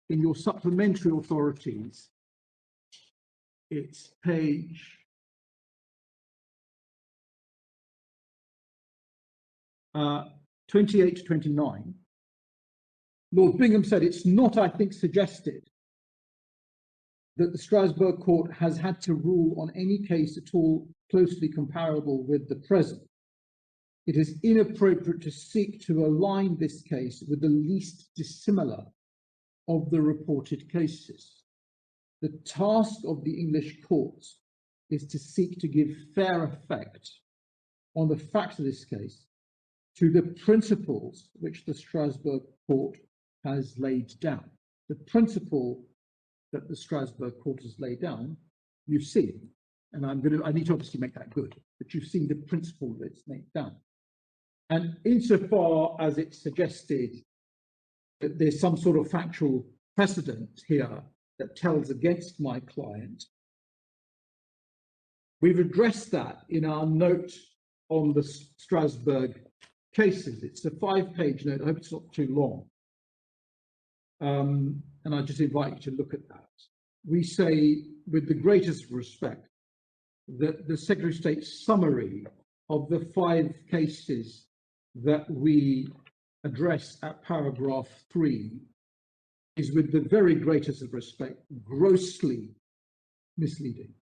E: In your supplementary authorities, it's page 28 to 29. Lord Bingham said, it's not, I think, suggested that the Strasbourg court has had to rule on any case at all closely comparable with the present. It is inappropriate to seek to align this case with the least dissimilar of the reported cases. The task of the English courts is to seek to give fair effect on the facts of this case to the principles which the Strasbourg court has laid down. The principle that the Strasbourg court has laid down, you've seen, and I need to obviously make that good, but you've seen the principle that it's laid down. And insofar as it's suggested that there's some sort of factual precedent here that tells against my client, we've addressed that in our note on the Strasbourg cases. It's a 5-page note. I hope it's not too long. And I just invite you to look at that. We say, with the greatest respect, that the Secretary of State's summary of the 5 cases that we address at paragraph 3 is, with the very greatest of respect, grossly misleading.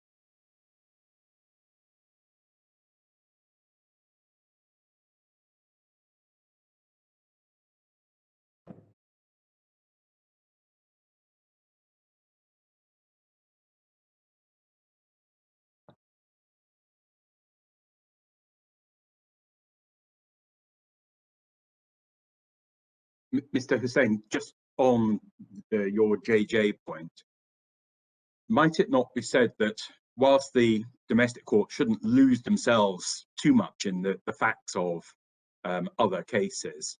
C: Mr. Hussain, just on your JJ point, might it not be said that whilst the domestic court shouldn't lose themselves too much in the facts of other cases,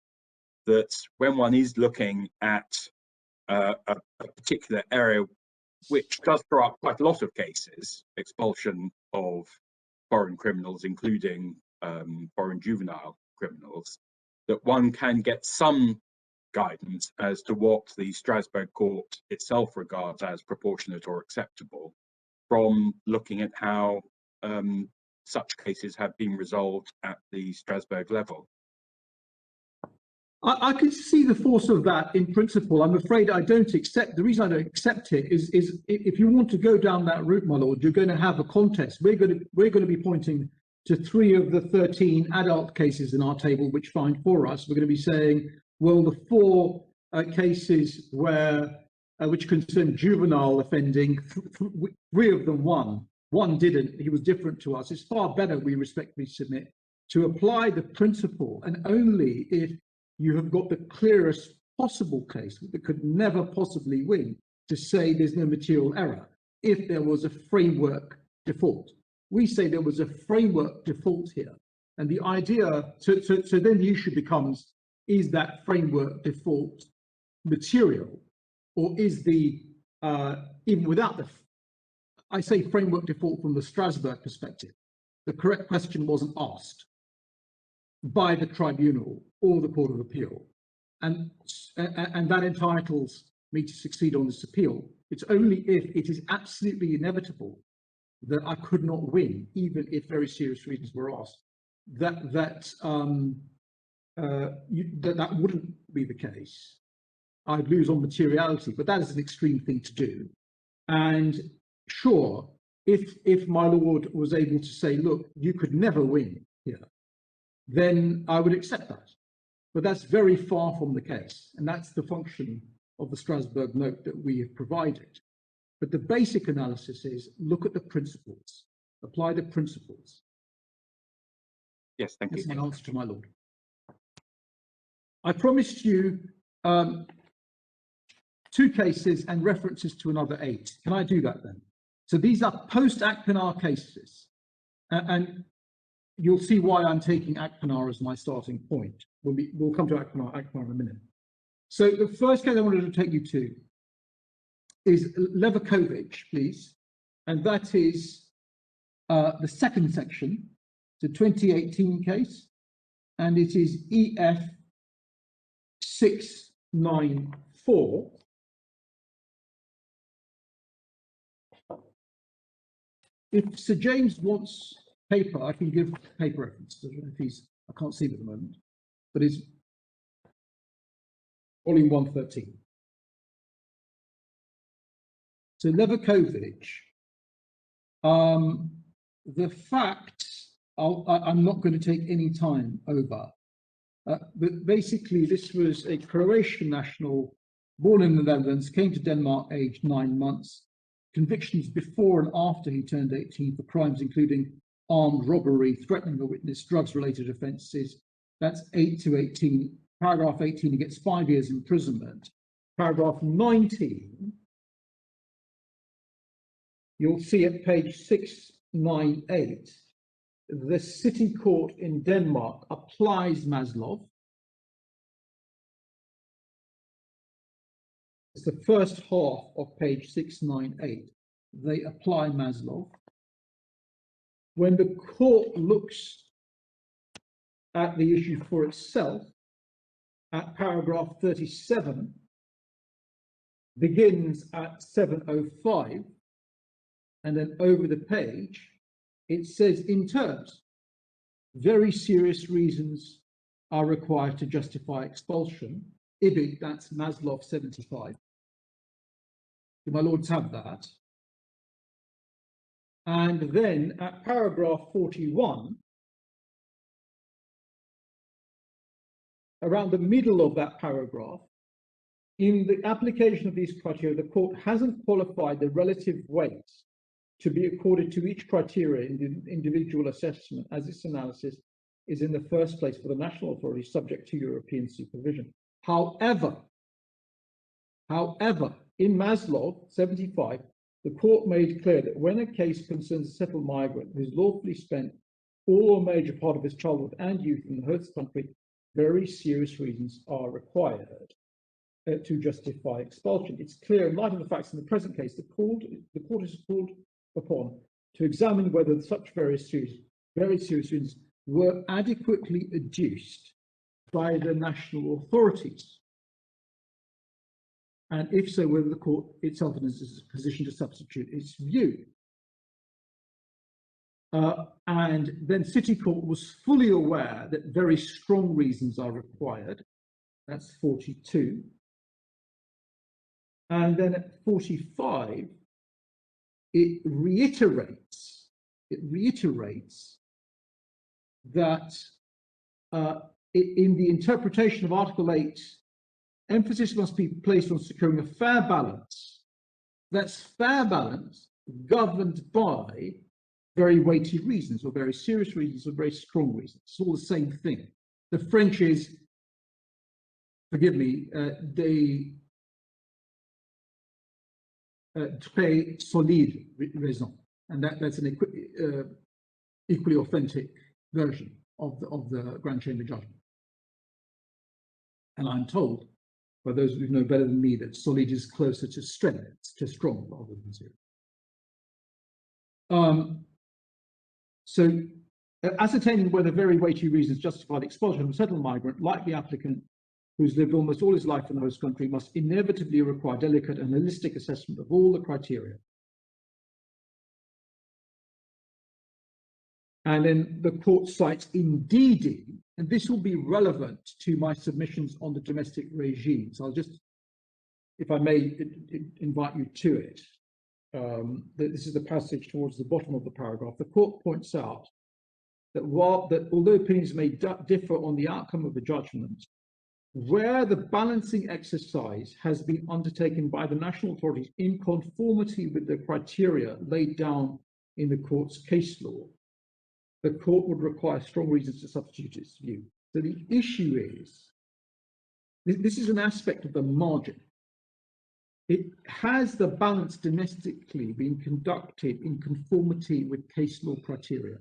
C: that when one is looking at a particular area which does throw up quite a lot of cases, expulsion of foreign criminals, including foreign juvenile criminals, that one can get some guidance as to what the Strasbourg court itself regards as proportionate or acceptable from looking at how such cases have been resolved at the Strasbourg level?
E: I can see the force of that in principle. I'm afraid I don't accept. The reason I don't accept it is if you want to go down that route, my lord, you're going to have a contest. We're going to be pointing to 3 of the 13 adult cases in our table which find for us. We're going to be saying, well, the 4 cases where which concern juvenile offending, 3 of them won. 1 didn't. He was different to us. It's far better, we respectfully submit, to apply the principle, and only if you have got the clearest possible case that could never possibly win, to say there's no material error if there was a framework default. We say there was a framework default here, and the idea, so then the issue becomes, is that framework default material, or is the, even without the, I say framework default from the Strasbourg perspective, the correct question wasn't asked by the tribunal or the Court of Appeal, and that entitles me to succeed on this appeal. It's only if it is absolutely inevitable that I could not win, even if very serious reasons were asked, that wouldn't be the case. I'd lose on materiality, but that is an extreme thing to do. And sure, if my lord was able to say, look, you could never win here, then I would accept that. but that's very far from the case. And that's the function of the Strasbourg note that we have provided. But the basic analysis is look at the principles, apply the principles.
C: Yes, thank you.
E: That's my answer to my lord. I promised you 2 cases and references to another 8. Can I do that then? So these are post-Appellant cases. And you'll see why I'm taking Appellant as my starting point. We'll come to Appellant in a minute. So the first case I wanted to take you to is Levakovic, please. And that is the second section. It's a 2018 case. And it is EF 694. If Sir James wants paper, I can give paper reference. I can't see it at the moment, but it's volume 113. So Levakovic, the facts, I'm not going to take any time over, but basically this was a Croatian national born in the Netherlands, came to Denmark aged 9 months, convictions before and after he turned 18 for crimes including armed robbery, threatening a witness, drugs-related offences. That's 8 to 18. Paragraph 18, he gets 5 years imprisonment. Paragraph 19, you'll see at page 698, the city court in Denmark applies Maslov. It's the first half of page 698. They apply Maslov. When the court looks at the issue for itself, at paragraph 37, begins at 705, and then over the page, it says in terms, very serious reasons are required to justify expulsion. IBIG, that's Maslov 75. Do my lords have that? And then at paragraph 41, around the middle of that paragraph, in the application of these criteria, the court hasn't qualified the relative weight to be accorded to each criteria in the individual assessment, as its analysis is in the first place for the national authority subject to European supervision. However, in Maslov 75, the court made clear that when a case concerns a settled migrant who has lawfully spent all or major part of his childhood and youth in the host country, very serious reasons are required to justify expulsion. It's clear in light of the facts in the present case, the court is called upon to examine whether such very serious reasons were adequately adduced by the national authorities. And if so, whether the court itself is in a position to substitute its view. And then City Court was fully aware that very strong reasons are required. That's 42. And then at 45, it reiterates that in the interpretation of Article 8, emphasis must be placed on securing a fair balance. That's fair balance governed by very weighty reasons or very serious reasons or very strong reasons. It's all the same thing. The French is, forgive me, très solide raison, and that's an equally authentic version of the Grand Chamber judgment. And I'm told, by those who know better than me, that solid is closer to strength, to strong rather than zero. So ascertaining whether very weighty reasons justify the expulsion of a settled migrant, like the applicant who's lived almost all his life in the host country, must inevitably require delicate and holistic assessment of all the criteria. And then the court cites indeed, and this will be relevant to my submissions on the domestic regime. So I'll just, if I may, invite you to it. This is the passage towards the bottom of the paragraph. The court points out that although opinions may differ on the outcome of the judgment, where the balancing exercise has been undertaken by the national authorities in conformity with the criteria laid down in the court's case law, the court would require strong reasons to substitute its view. So the issue is, this is an aspect of the margin. Has the balance domestically been conducted in conformity with case law criteria,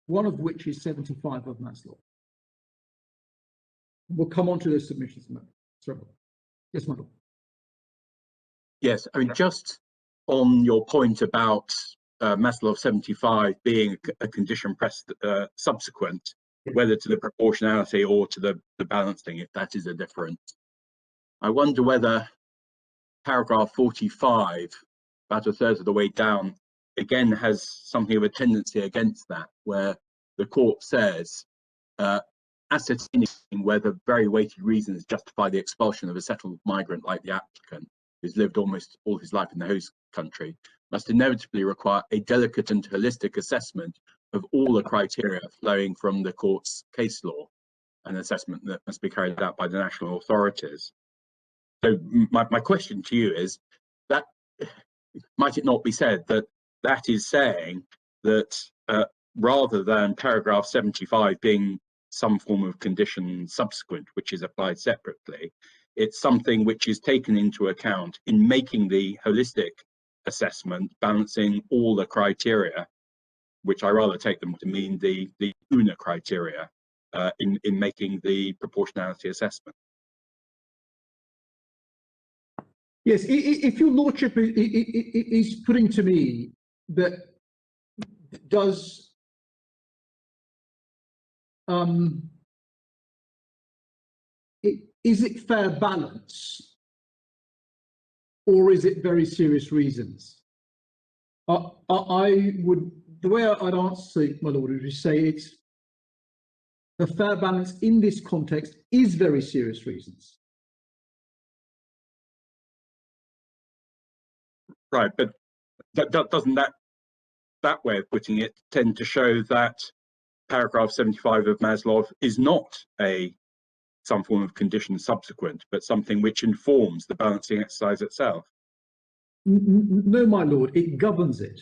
E: one of which is 75 of Maslow? We'll come on to those submissions in a moment. Sorry. Yes, Michael.
C: Yes, I mean, just on your point about Maslow 75 being a condition subsequent, whether to the proportionality or to the balancing, if that is a difference. I wonder whether paragraph 45, about a third of the way down, again has something of a tendency against that, where the court says, ascertaining whether very weighty reasons justify the expulsion of a settled migrant like the applicant, who's lived almost all his life in the host country, must inevitably require a delicate and holistic assessment of all the criteria flowing from the court's case law, an assessment that must be carried out by the national authorities. So my question to you is, that might it not be said that that is saying that rather than paragraph 75 being some form of condition subsequent, which is applied separately, it's something which is taken into account in making the holistic assessment, balancing all the criteria, which I rather take them to mean the UNA criteria, in making the proportionality assessment.
E: Yes, if your lordship is putting to me that is it fair balance, or is it very serious reasons? I would, the way I'd answer, my lord, would say it's the fair balance in this context is very serious reasons.
C: Right, but doesn't that way of putting it tend to show that paragraph 75 of Maslow is not some form of condition subsequent, but something which informs the balancing exercise itself?
E: No, my lord, it governs it.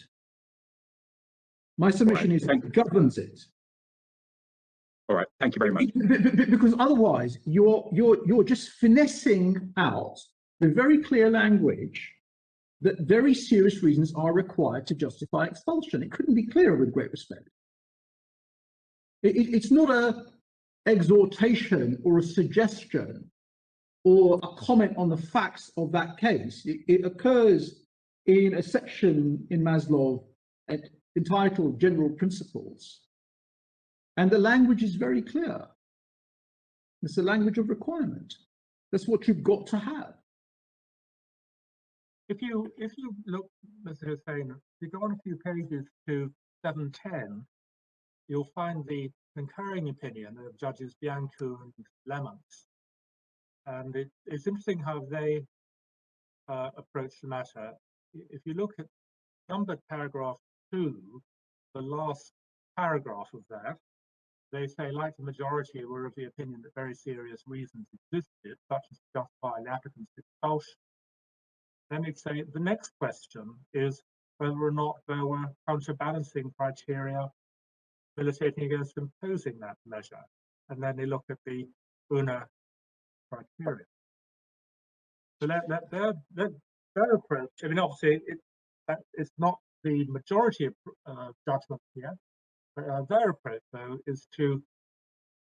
E: My submission is it governs it.
C: All right, thank you very much.
E: Because otherwise, you're just finessing out the very clear language that very serious reasons are required to justify expulsion. It couldn't be clearer, with great respect. It's not an exhortation or a suggestion or a comment on the facts of that case. It occurs in a section in Maslow entitled General Principles. And the language is very clear. It's a language of requirement. That's what you've got to have.
A: If you look, Mr. Hussain, if you go on a few pages to 710, you'll find the concurring opinion of Judges Bianco and Lemons. And it's interesting how they approach the matter. If you look at numbered paragraph 2, the last paragraph of that, they say, like the majority, were of the opinion that very serious reasons existed, such as to justify the applicant's expulsion. Then they say the next question is whether or not there were counterbalancing criteria militating against imposing that measure. And then they look at the UNA criteria. So their approach, I mean, obviously, it's not the majority of judgment here, but their approach, though, is to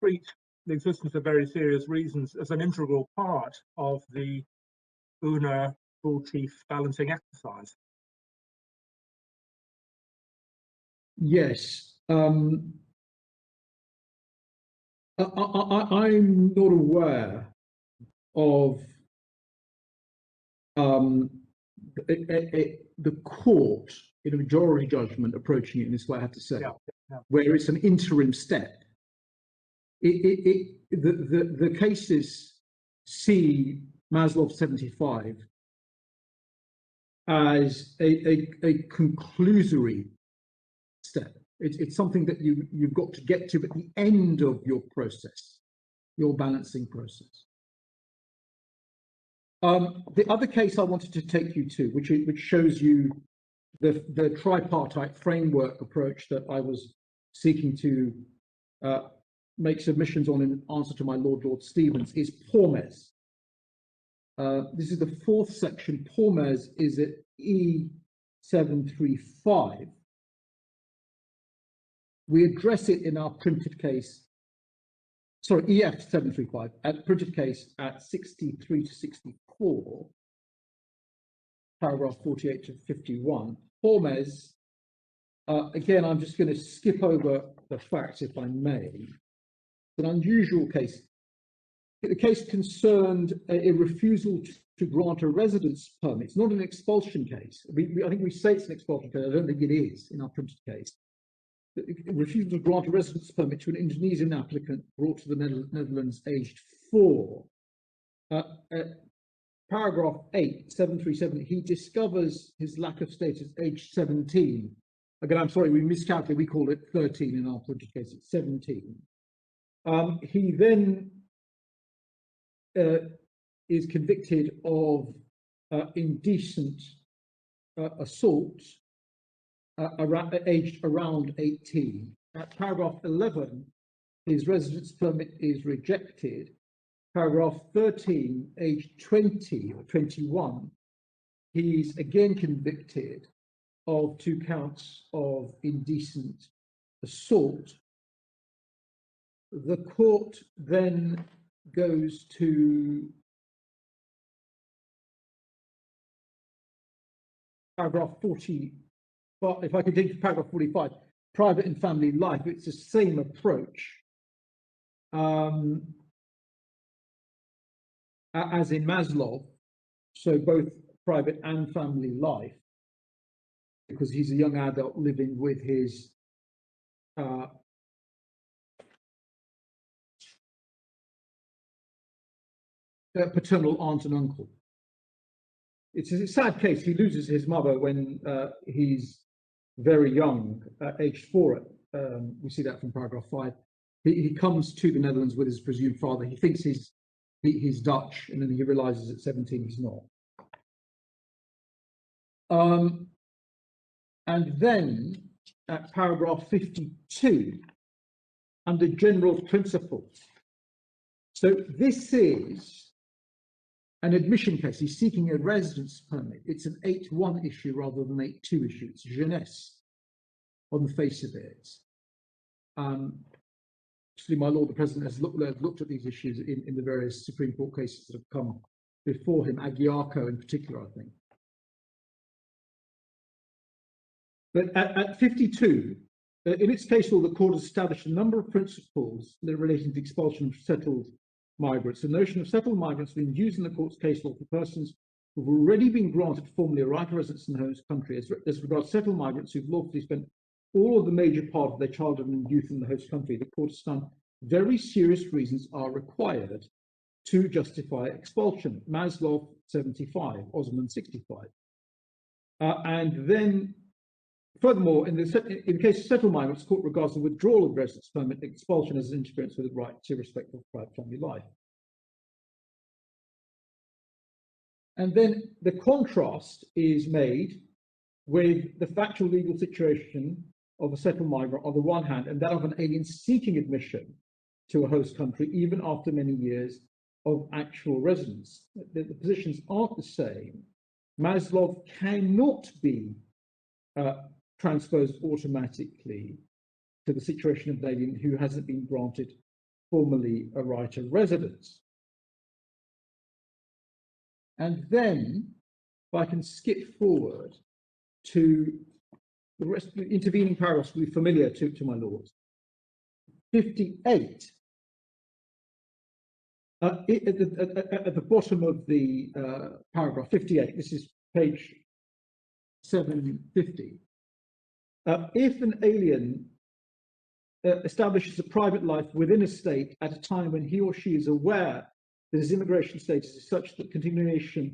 A: treat the existence of very serious reasons as an integral part of the UNA full teeth balancing exercise.
E: Yes. I'm not aware of the court in a majority judgment approaching it in this way, I have to say, where it's an interim step. The cases see Maslow 75 as a conclusory step. It's something that you've got to get to at the end of your process, your balancing process. The other case I wanted to take you to, which shows you the tripartite framework approach that I was seeking to make submissions on in answer to my Lord Stevens, is Pormes. This is the fourth section. Pormes is at E735. We address it in our printed case, sorry, EF735, at printed case at 63 to 64, paragraph 48 to 51. Pormes, again, I'm just going to skip over the facts, if I may. It's an unusual case. The case concerned a refusal to grant a residence permit. It's not an expulsion case. I think we say it's an expulsion case. I don't think it is in our printed case. A refusal to grant a residence permit to an Indonesian applicant brought to the Netherlands aged 4. Paragraph 8, 737, he discovers his lack of status aged 17. Again, I'm sorry, we miscalculated. We call it 13 in our printed case. It's 17. He then is convicted of indecent assault aged around 18. At paragraph 11, his residence permit is rejected. Paragraph 13, age 20 or 21, he's again convicted of 2 counts of indecent assault. The court then goes to paragraph 40, but if I could take paragraph 45, private and family life. It's the same approach as in Maslow, so both private and family life, because he's a young adult living with his paternal aunt and uncle. It's a sad case. He loses his mother when he's very young, aged 4. We see that from paragraph 5. He comes to the Netherlands with his presumed father. He thinks he's Dutch, and then he realizes at 17 he's not. And then at paragraph 52, under general principles. So this is an admission case. He's seeking a residence permit. It's an 8.1 issue rather than 8.2 issue. It's jeunesse on the face of it. Actually, my Lord the President has looked at these issues in the various Supreme Court cases that have come before him, Aguiarco in particular, I think. But at 52, in its case law, the court has established a number of principles relating to expulsion of settled migrants. The notion of settled migrants being used in the court's case law for persons who've already been granted formally a right of residence in the host country, as regards settled migrants who've lawfully spent all of the major part of their childhood and youth in the host country. The court has found very serious reasons are required to justify expulsion. Maslow 75, Osman 65. And then, furthermore, in the case of settled migrants, the court regards the withdrawal of residence permit expulsion as an interference with the right to respect of private family life. And then the contrast is made with the factual legal situation of a settled migrant on the one hand, and that of an alien seeking admission to a host country, even after many years of actual residence. The positions aren't the same. Maslow cannot be transposed automatically to the situation of an alien who hasn't been granted formally a right of residence. And then, if I can skip forward to the rest of the intervening paragraphs, will be familiar to my lords. 58. At the bottom of the paragraph 58, this is page 750. If an alien establishes a private life within a state at a time when he or she is aware that his immigration status is such that continuation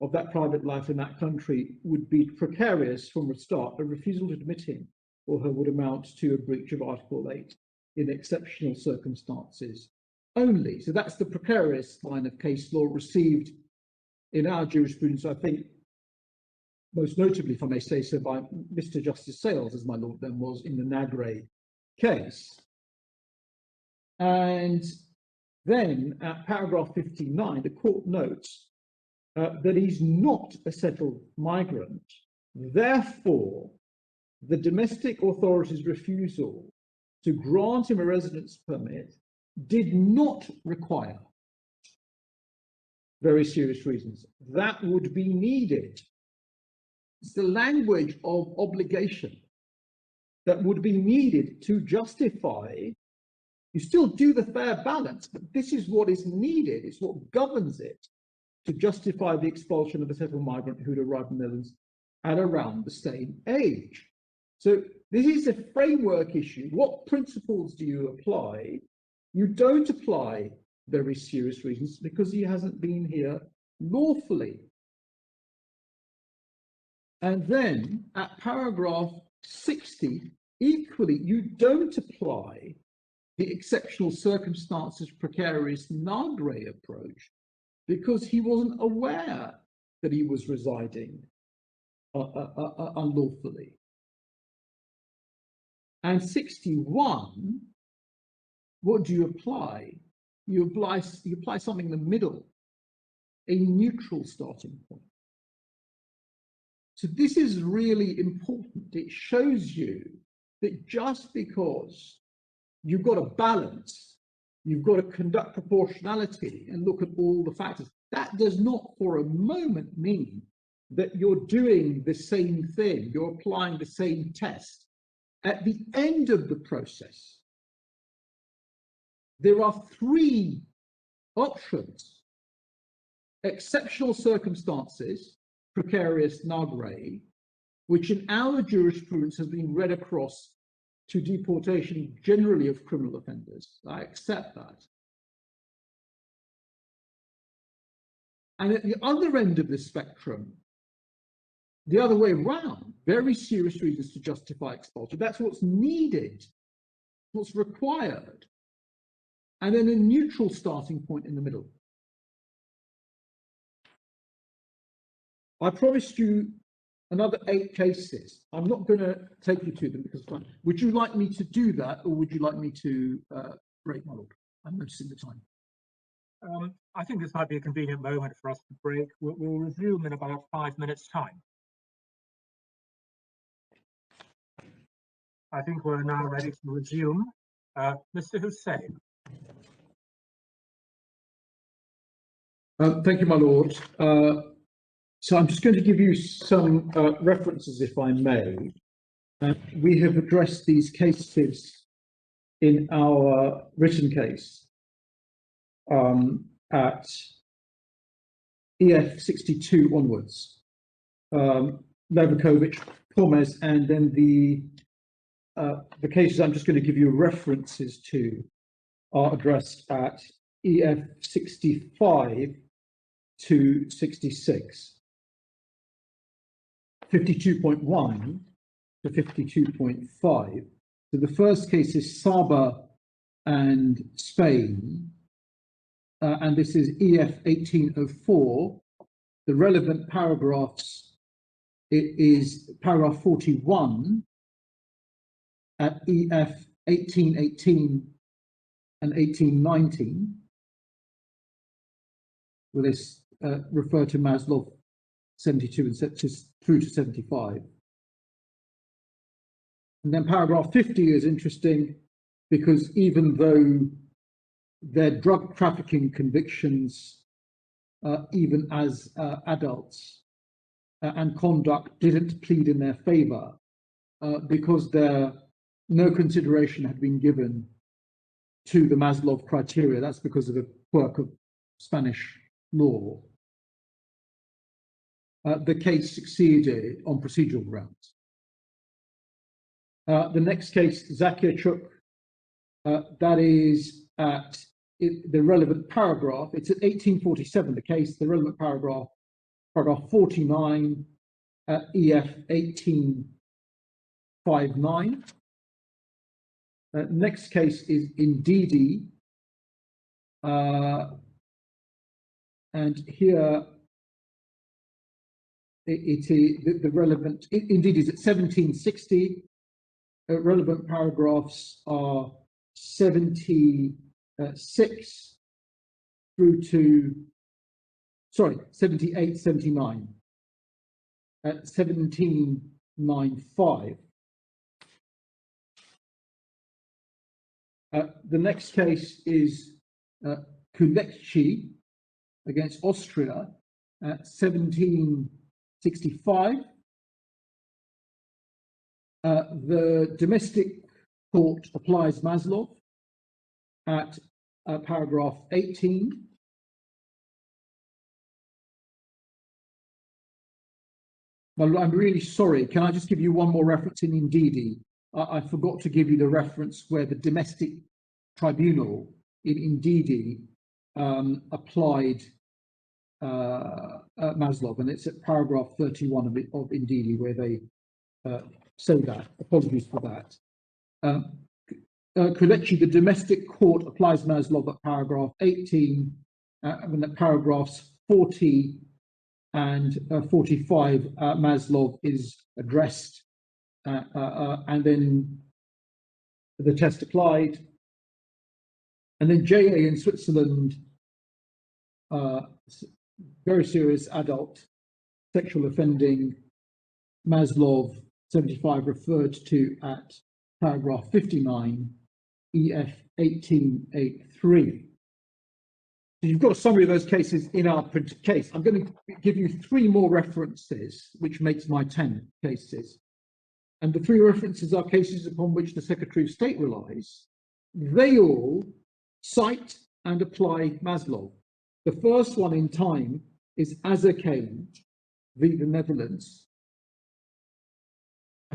E: of that private life in that country would be precarious from the start, a refusal to admit him or her would amount to a breach of Article 8 in exceptional circumstances only. So that's the precarious line of case law received in our jurisprudence, I think, most notably, if I may say so, by Mr. Justice Sales, as my lord then was in the Nagre case. And then at paragraph 59, the court notes that he's not a settled migrant. Therefore, the domestic authorities' refusal to grant him a residence permit did not require very serious reasons. That would be needed. It's the language of obligation that would be needed to justify. You still do the fair balance, but this is what is needed. It's what governs it to justify the expulsion of a settled migrant who'd arrived in the Netherlands at around the same age. So this is a framework issue. What principles do you apply? You don't apply very serious reasons because he hasn't been here lawfully. And then at paragraph 60, equally, you don't apply the exceptional circumstances precarious Nagre approach because he wasn't aware that he was residing unlawfully. And 61, what do you apply? You apply something in the middle, a neutral starting point. So this is really important. It shows you that just because you've got to balance, you've got to conduct proportionality and look at all the factors, that does not for a moment mean that you're doing the same thing, you're applying the same test. At the end of the process, there are three options: exceptional circumstances, precarious Nagre, which in our jurisprudence has been read across to deportation generally of criminal offenders. I accept that. And at the other end of the spectrum, the other way around, very serious reasons to justify expulsion. That's what's needed, what's required. And then a neutral starting point in the middle. I promised you another 8 cases. I'm not going to take you to them because of time. Would you like me to do that, or would you like me to break, my lord? I'm noticing the time.
A: I think this might be a convenient moment for us to break. We'll resume in about 5 minutes' time. I think we're now ready to resume. Mr. Hussain.
E: Thank you, my lord. So I'm just going to give you some references, if I may. We have addressed these cases in our written case at EF 62 onwards. Levakovic, Pomez, and then the cases I'm just going to give you references to are addressed at EF 65 to 66. 52.1 to 52.5. So the first case is Saba and Spain, and this is EF 1804. The relevant paragraphs, it is paragraph 41 at EF 1818 and 1819, where this refer to Maslov 72 and through to 75. And then paragraph 50 is interesting because even though their drug trafficking convictions, even as adults, and conduct didn't plead in their favor because no consideration had been given to the Maslov criteria. That's because of a quirk of Spanish law. The case succeeded on procedural grounds. The next case, Zakirchuk, that is at the relevant paragraph. It's at 1847, the case, the relevant paragraph 49 at EF 1859. Next case is Indidi, and here it is the relevant, indeed is at 1760. Relevant paragraphs are 76 through to, sorry, 78, 79. At 1795. The next case is Kulekci against Austria at 1765. The domestic court applies Maslov at paragraph 18. Well, I'm really sorry. Can I just give you one more reference in Indidi? I forgot to give you the reference where the domestic tribunal in Indidi applied Maslov, and it's at paragraph 31 of Indidi where they say that. Apologies for that. Kulekci, the domestic court applies Maslov at paragraph 18, and at paragraphs 40 and 45, Maslov is addressed, and then the test applied. And then JA in Switzerland, very serious adult sexual offending, Maslov 75 referred to at paragraph 59, EF 1883. So you've got a summary of those cases in our printed case. I'm going to give you 3 more references, which makes my 10 cases. And the 3 references are cases upon which the Secretary of State relies. They all cite and apply Maslov. The first one in time is Azarkane v. the Netherlands.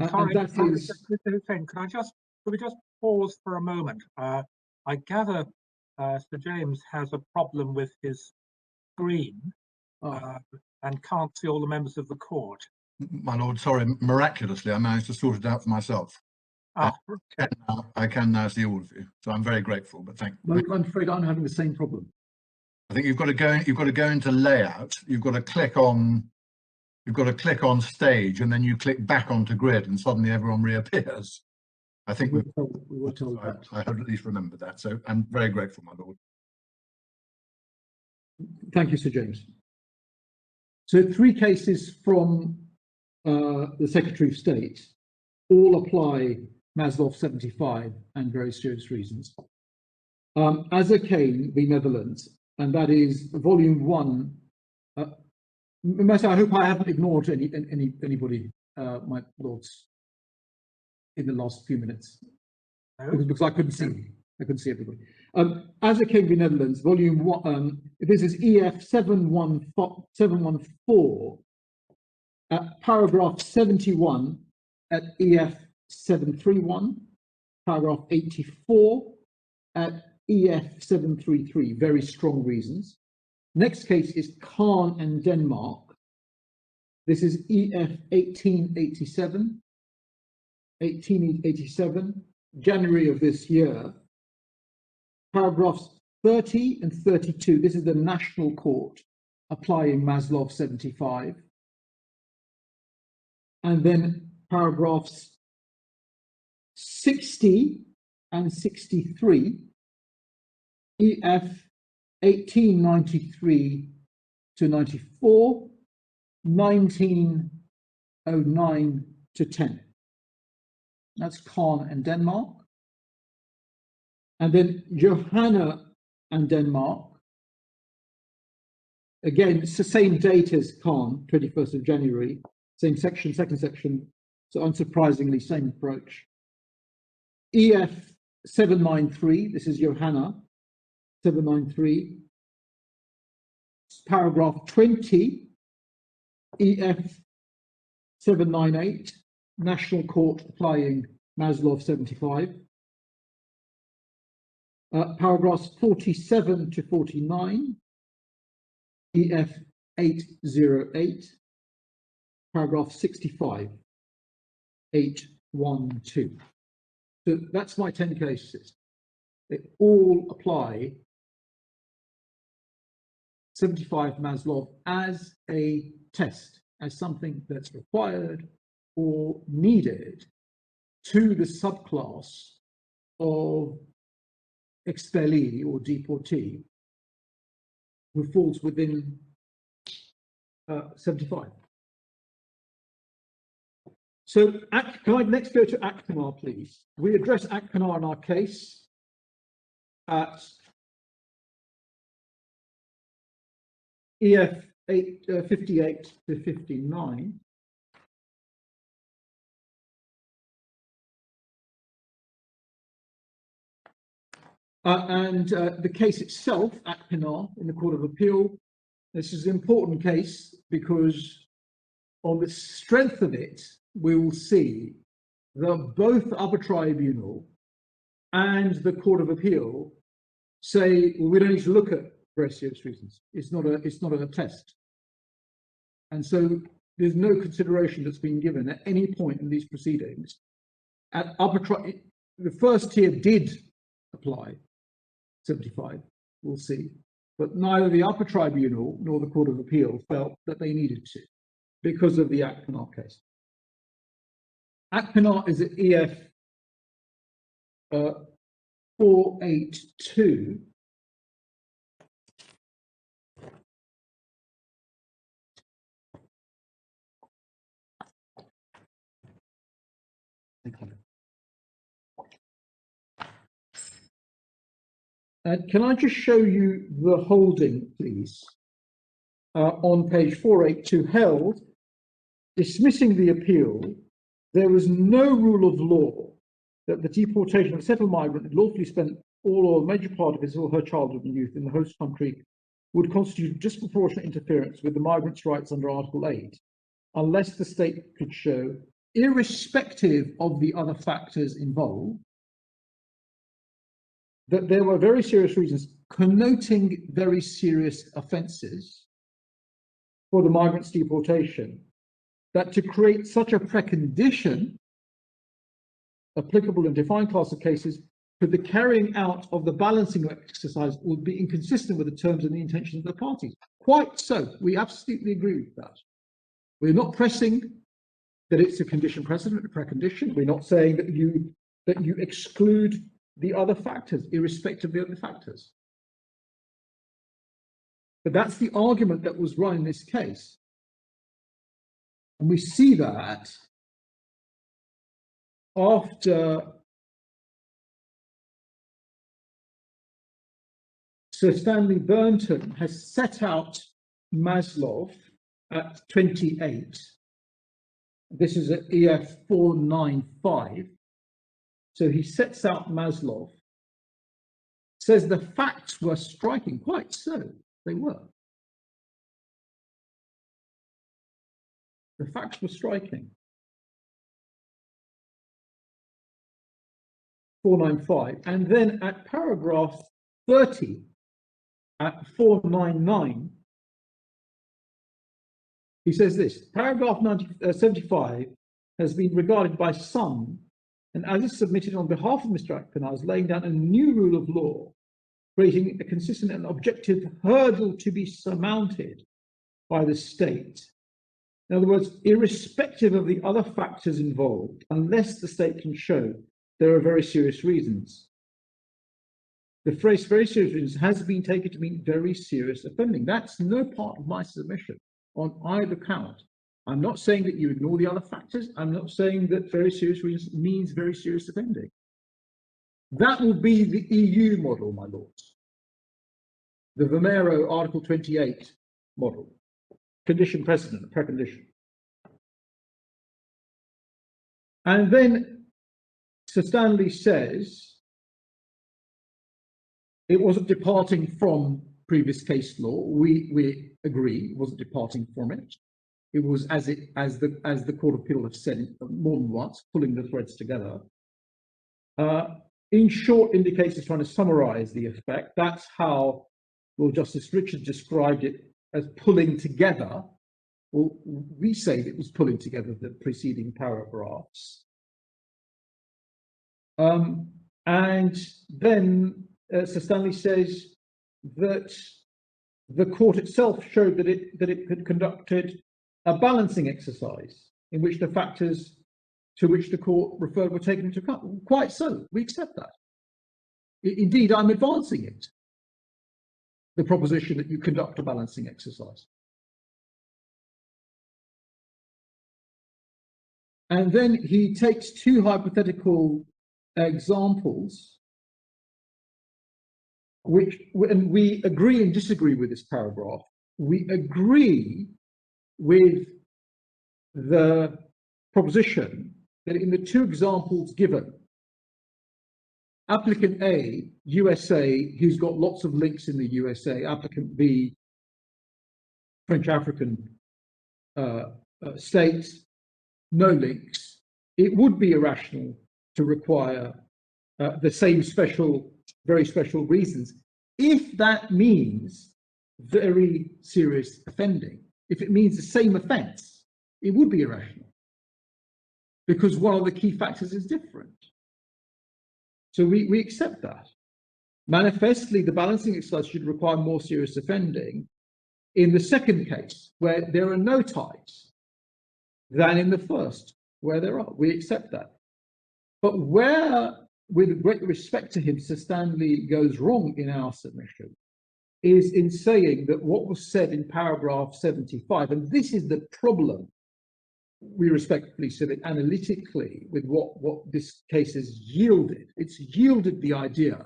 A: Sorry,
E: and that
A: Mr.
E: is,
A: Hussain, could we just pause for a moment? I gather Sir James has a problem with his screen and can't see all the members of the court.
D: My lord, sorry, miraculously, I managed to sort it out for myself.
A: Okay.
D: I can now see all of you, so I'm very grateful. But thank you.
E: I'm afraid I'm having the same problem.
D: I think you've got to go. You've got to go into layout. You've got to click on. You've got to click on stage, and then you click back onto grid, and suddenly everyone reappears. I think
E: we were told that.
D: I had at least remembered that. So I'm very grateful, my lord.
E: Thank you, Sir James. So 3 cases from the Secretary of State all apply Maslov 75 and very serious reasons. Azarkane v. Netherlands, and that is volume 1. Master, I hope I haven't ignored anybody, my lords, in the last few minutes, because I couldn't see everybody. Azarkane v. Netherlands, volume 1. This is EF 714, paragraph 71 at EF 731, paragraph 84 at EF 733. Very strong reasons. Next case is Khan and Denmark. This is EF 1887, January of this year. Paragraphs 30 and 32. This is the National Court applying Maslov 75. And then paragraphs 60 and 63, EF 1893 to 94, 1909 to 10. That's Khan and Denmark. And then Johanna and Denmark. Again, it's the same date as Khan, 21st of January, same section, second section. So unsurprisingly, same approach. EF 793, this is Johanna, 793. Paragraph 20, EF 798, National Court applying Maslov 75. Paragraphs 47 to 49, EF 808. Paragraph 65, 812. So that's my 10 cases. They all apply 75 Maslov as a test, as something that's required or needed to the subclass of expellee or deportee who falls within 75. So can I next go to Actinar, please? We address Actinar in our case at EF 58 to 59. And the case itself, Actinar, in the Court of Appeal, this is an important case because on the strength of it, we will see that both the upper tribunal and the Court of Appeal say, well, we don't need to look at very serious reasons. It's not a test. And so there's no consideration that's been given at any point in these proceedings. At the first tier did apply 75, we'll see, but neither the upper tribunal nor the Court of Appeal felt that they needed to because of the Actinar case. Actinar is at EF 482. Thank you. Can I just show you the holding, please? On page 482, held, dismissing the appeal, there was no rule of law that the deportation of a settled migrant who lawfully spent all or a major part of his or her childhood and youth in the host country would constitute disproportionate interference with the migrant's rights under Article 8, unless the state could show, irrespective of the other factors involved, that there were very serious reasons connoting very serious offences for the migrant's deportation, that to create such a precondition applicable in defined class of cases for the carrying out of the balancing exercise would be inconsistent with the terms and the intentions of the parties. Quite so, we absolutely agree with that. We're not pressing that it's a condition precedent, a precondition. We're not saying that you exclude the other factors, irrespective of the other factors. But that's the argument that was run in this case. And we see that after Sir Stanley Burnton has set out Maslov at 28. This is at EF 495. So he sets out Maslov, says the facts were striking, quite so, they were. The facts were striking. 495, and then at paragraph 30, at 499, he says this, paragraph 75 has been regarded by some, and as is submitted on behalf of Mr. Acton, as laying down a new rule of law, creating a consistent and objective hurdle to be surmounted by the state. In other words, irrespective of the other factors involved, unless the state can show there are very serious reasons. The phrase very serious reasons has been taken to mean very serious offending. That's no part of my submission on either count. I'm not saying that you ignore the other factors. I'm not saying that very serious reasons means very serious offending. That will be the EU model, my lords. The Vomero Article 28 model. Condition precedent, precondition. And then Sir Stanley says it wasn't departing from previous case law. We agree, it wasn't departing from it. It was as the Court of Appeal have said more than once, pulling the threads together. In short, indicates it's trying to summarize the effect. That's how Lord Justice Richard described it as pulling together. Well, we say that it was pulling together the preceding paragraphs. And then Sir Stanley says that the court itself showed that it had conducted a balancing exercise in which the factors to which the court referred were taken into account. Quite so, we accept that. Indeed, I'm advancing it, the proposition that you conduct a balancing exercise. And then he takes two hypothetical examples, and we agree and disagree with this paragraph. We agree with the proposition that in the two examples given, applicant A, USA, who's got lots of links in the USA, applicant B, French African states, no links, it would be irrational to require the same very special reasons, if that means very serious offending. If it means the same offence, it would be irrational, because one of the key factors is different. So we accept that. Manifestly, the balancing exercise should require more serious offending in the second case, where there are no ties, than in the first, where there are. We accept that. But where, with great respect to him, Sir Stanley goes wrong in our submission is in saying that what was said in paragraph 75, and this is the problem, we respectfully say that analytically, with what this case has yielded, it's yielded the idea,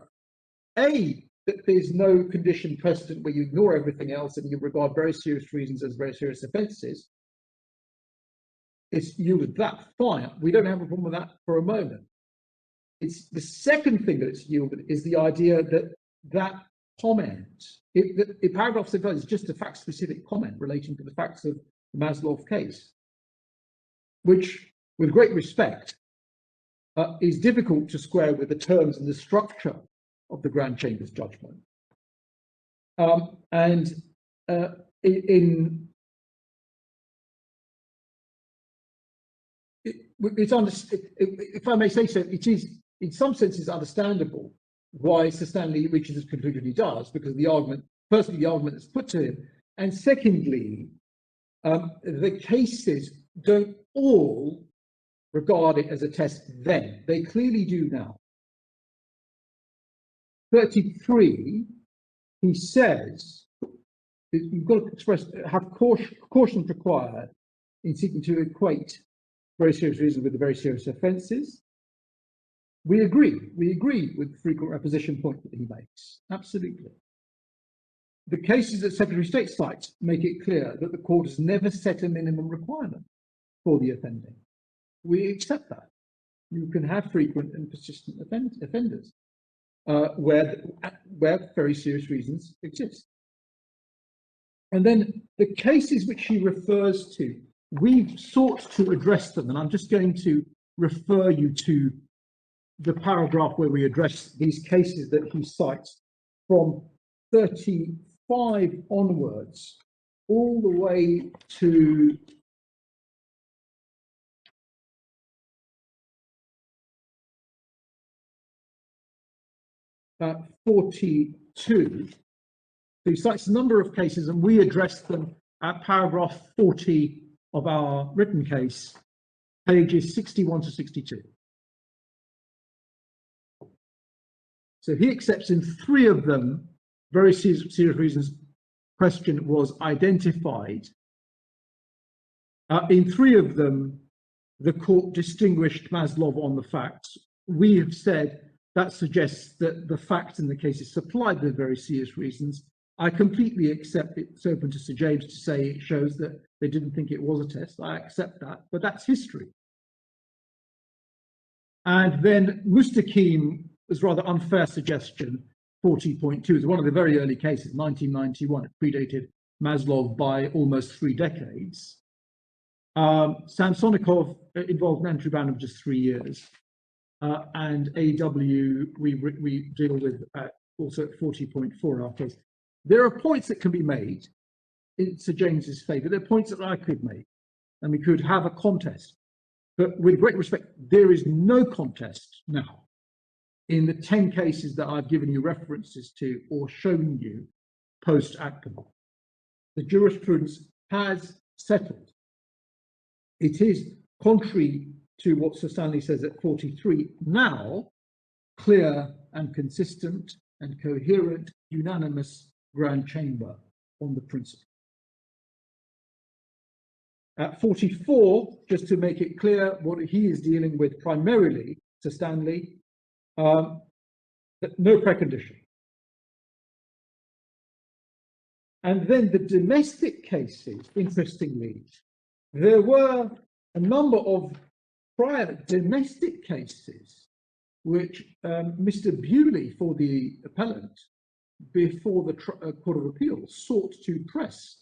E: A, that there's no condition precedent where you ignore everything else and you regard very serious reasons as very serious offences. It's yielded that, fine. We don't have a problem with that for a moment. It's the second thing that it's yielded is the idea that that comment, in paragraph 75 is just a fact-specific comment relating to the facts of the Maslov case, which, with great respect, is difficult to square with the terms and the structure of the Grand Chamber's judgment. If I may say so, it is in some senses understandable why Sir Stanley reaches this conclusion he does, because the argument, firstly, the argument that's put to him, and secondly, the cases don't all regard it as a test then. They clearly do now. 33, he says that you've got to have caution required in seeking to equate very serious reasons with the very serious offences. We agree with the frequent reposition point that he makes, absolutely. The cases that Secretary of State cites make it clear that the court has never set a minimum requirement for the offending. We accept that. You can have frequent and persistent offenders where very serious reasons exist. And then the cases which he refers to, we've sought to address them, and I'm just going to refer you to the paragraph where we address these cases that he cites from 35 onwards, all the way to 42. So he cites a number of cases, and we address them at paragraph 40 of our written case, pages 61 to 62. So he accepts in 3 of them, very serious reasons question was identified. In 3 of them, the court distinguished Maslov on the facts. We have said that suggests that the facts in the cases supplied with very serious reasons. I completely accept it's open to Sir James to say it shows that they didn't think it was a test. I accept that, but that's history. And then Mustaqim was rather unfair suggestion, 40.2 is one of the very early cases, 1991. It predated Maslov by almost 3 decades. Samsonikov involved an entry ban of just 3 years. And AW, we deal with also at 40.4 our case. There are points that can be made in Sir James's favour. There are points that I could make, and we could have a contest. But with great respect, there is no contest now in the 10 cases that I've given you references to or shown you post-Appellant. The jurisprudence has settled it is contrary to what Sir Stanley says at 43, now clear and consistent and coherent, unanimous Grand Chamber on the principle. At 44, just to make it clear what he is dealing with primarily, Sir Stanley, no precondition. And then the domestic cases, interestingly, there were a number of prior domestic cases which Mr. Bewley, for the appellant, before the Court of Appeal, sought to press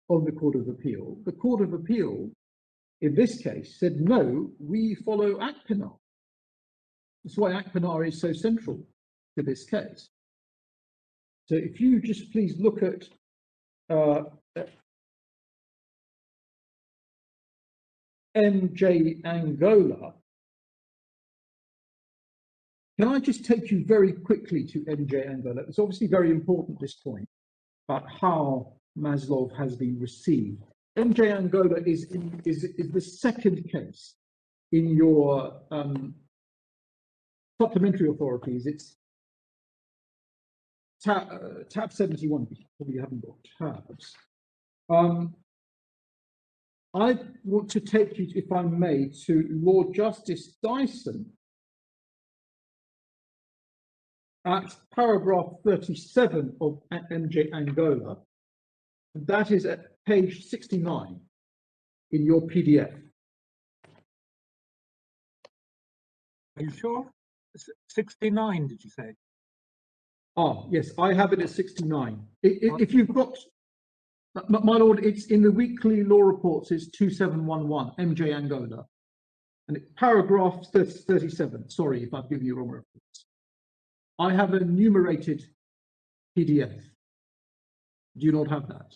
E: on the Court of Appeal. The Court of Appeal, in this case, said, no, we follow Appellant. That's why Appellant is so central to this case. So if you just please look at MJ Angola. Can I just take you very quickly to MJ Angola? It's obviously very important, this point, about how Maslov has been received. MJ Angola is the second case in your supplementary authorities. It's tab 71, probably haven't got tabs. I want to take you, if I may, to Lord Justice Dyson at paragraph 37 of MJ Angola. That is at page 69 in your PDF.
A: Are you sure? 69, did you say?
E: Ah, yes, I have it at 69. If you've got, my lord, it's in the weekly law reports, it's 2711, MJ Angola. And it's paragraph 37. Sorry if I've given you wrong reference. I have a enumerated PDF. Do you not have that?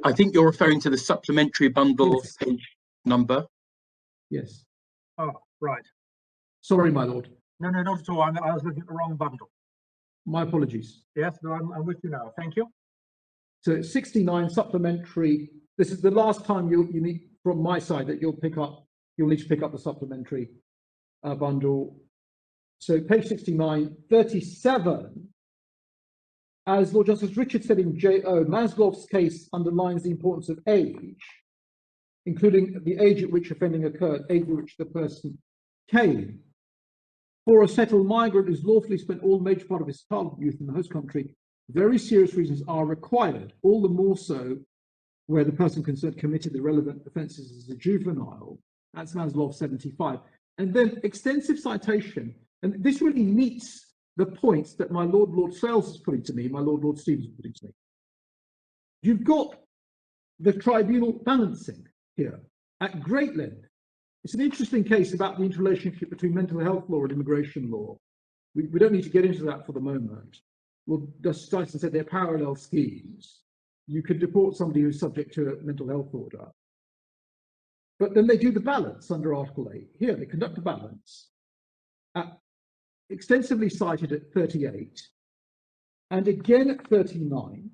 C: I think you're referring to the supplementary bundle,
E: Yes.
C: page number.
E: Yes.
A: Oh, right.
E: Sorry, my lord.
A: No, not at all. I was looking at the wrong bundle.
E: My apologies.
A: Yes, no, I'm with you now. Thank you.
E: So it's 69 supplementary. This is the last time you need, from my side, that you'll need to pick up the supplementary bundle. So page 69, 37. As Lord Justice Richard said in J.O., Maslov's case underlines the importance of age, including the age at which offending occurred, age at which the person came. For a settled migrant who's lawfully spent all major part of his childhood youth in the host country, very serious reasons are required, all the more so where the person concerned committed the relevant offences as a juvenile. That's Maslov 75. And then extensive citation, and this really meets the points that my Lord Sales is putting to me, my Lord Stevens is putting to me. You've got the tribunal balancing here at great length. It's an interesting case about the interrelationship between mental health law and immigration law. We don't need to get into that for the moment. Well, Justice Dyson said they're parallel schemes. You could deport somebody who's subject to a mental health order. But then they do the balance under Article 8. Here, they conduct a balance, extensively cited at 38, and again at 39.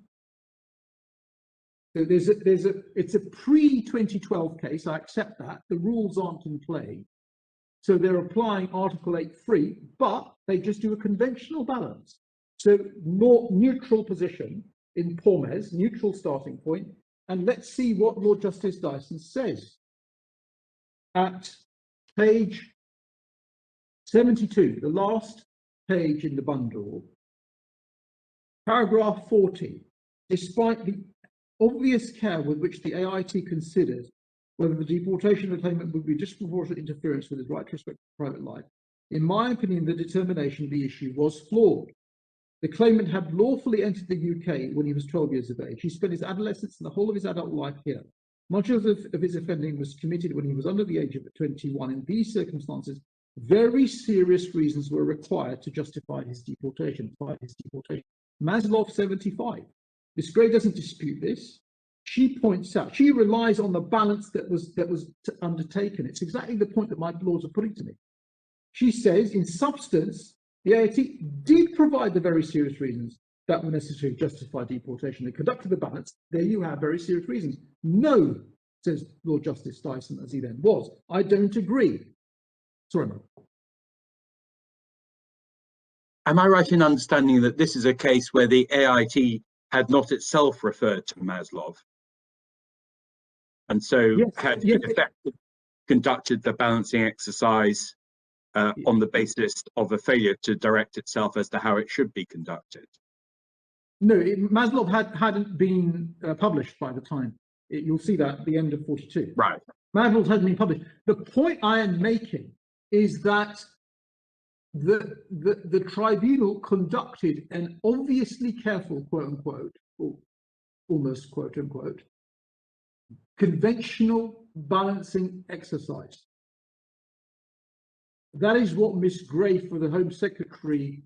E: So it's a pre-2012 case, I accept that. The rules aren't in play. So they're applying Article 8 free, but they just do a conventional balance. So more neutral position in Pormes, neutral starting point. And let's see what Lord Justice Dyson says. At page 72, the last page in the bundle, paragraph 40, despite the obvious care with which the AIT considers whether the deportation of the claimant would be disproportionate interference with his right to respect private life, in my opinion, the determination of the issue was flawed. The claimant had lawfully entered the UK when he was 12 years of age. He spent his adolescence and the whole of his adult life here. Much of his offending was committed when he was under the age of 21. In these circumstances, very serious reasons were required to justify his deportation. Maslov 75. Miss Gray doesn't dispute this. She points out, she relies on the balance that was undertaken. It's exactly the point that my lords are putting to me. She says, in substance, the AIT did provide the very serious reasons that were necessary to justify deportation. They conducted the balance. There you have very serious reasons. No says Lord Justice Dyson, as he then was. I don't agree. Sorry, Mark.
C: Am I right in understanding that this is a case where the AIT had not itself referred to Maslov, and so had in effect conducted the balancing exercise on the basis of a failure to direct itself as to how it should be conducted?
E: No, Maslov hadn't been published by the time. You'll see that at the end of 42.
C: Right.
E: Maslov hadn't been published. The point I am making is that the tribunal conducted an obviously careful, quote unquote, or almost quote unquote, conventional balancing exercise. That is what Miss Gray, for the Home Secretary,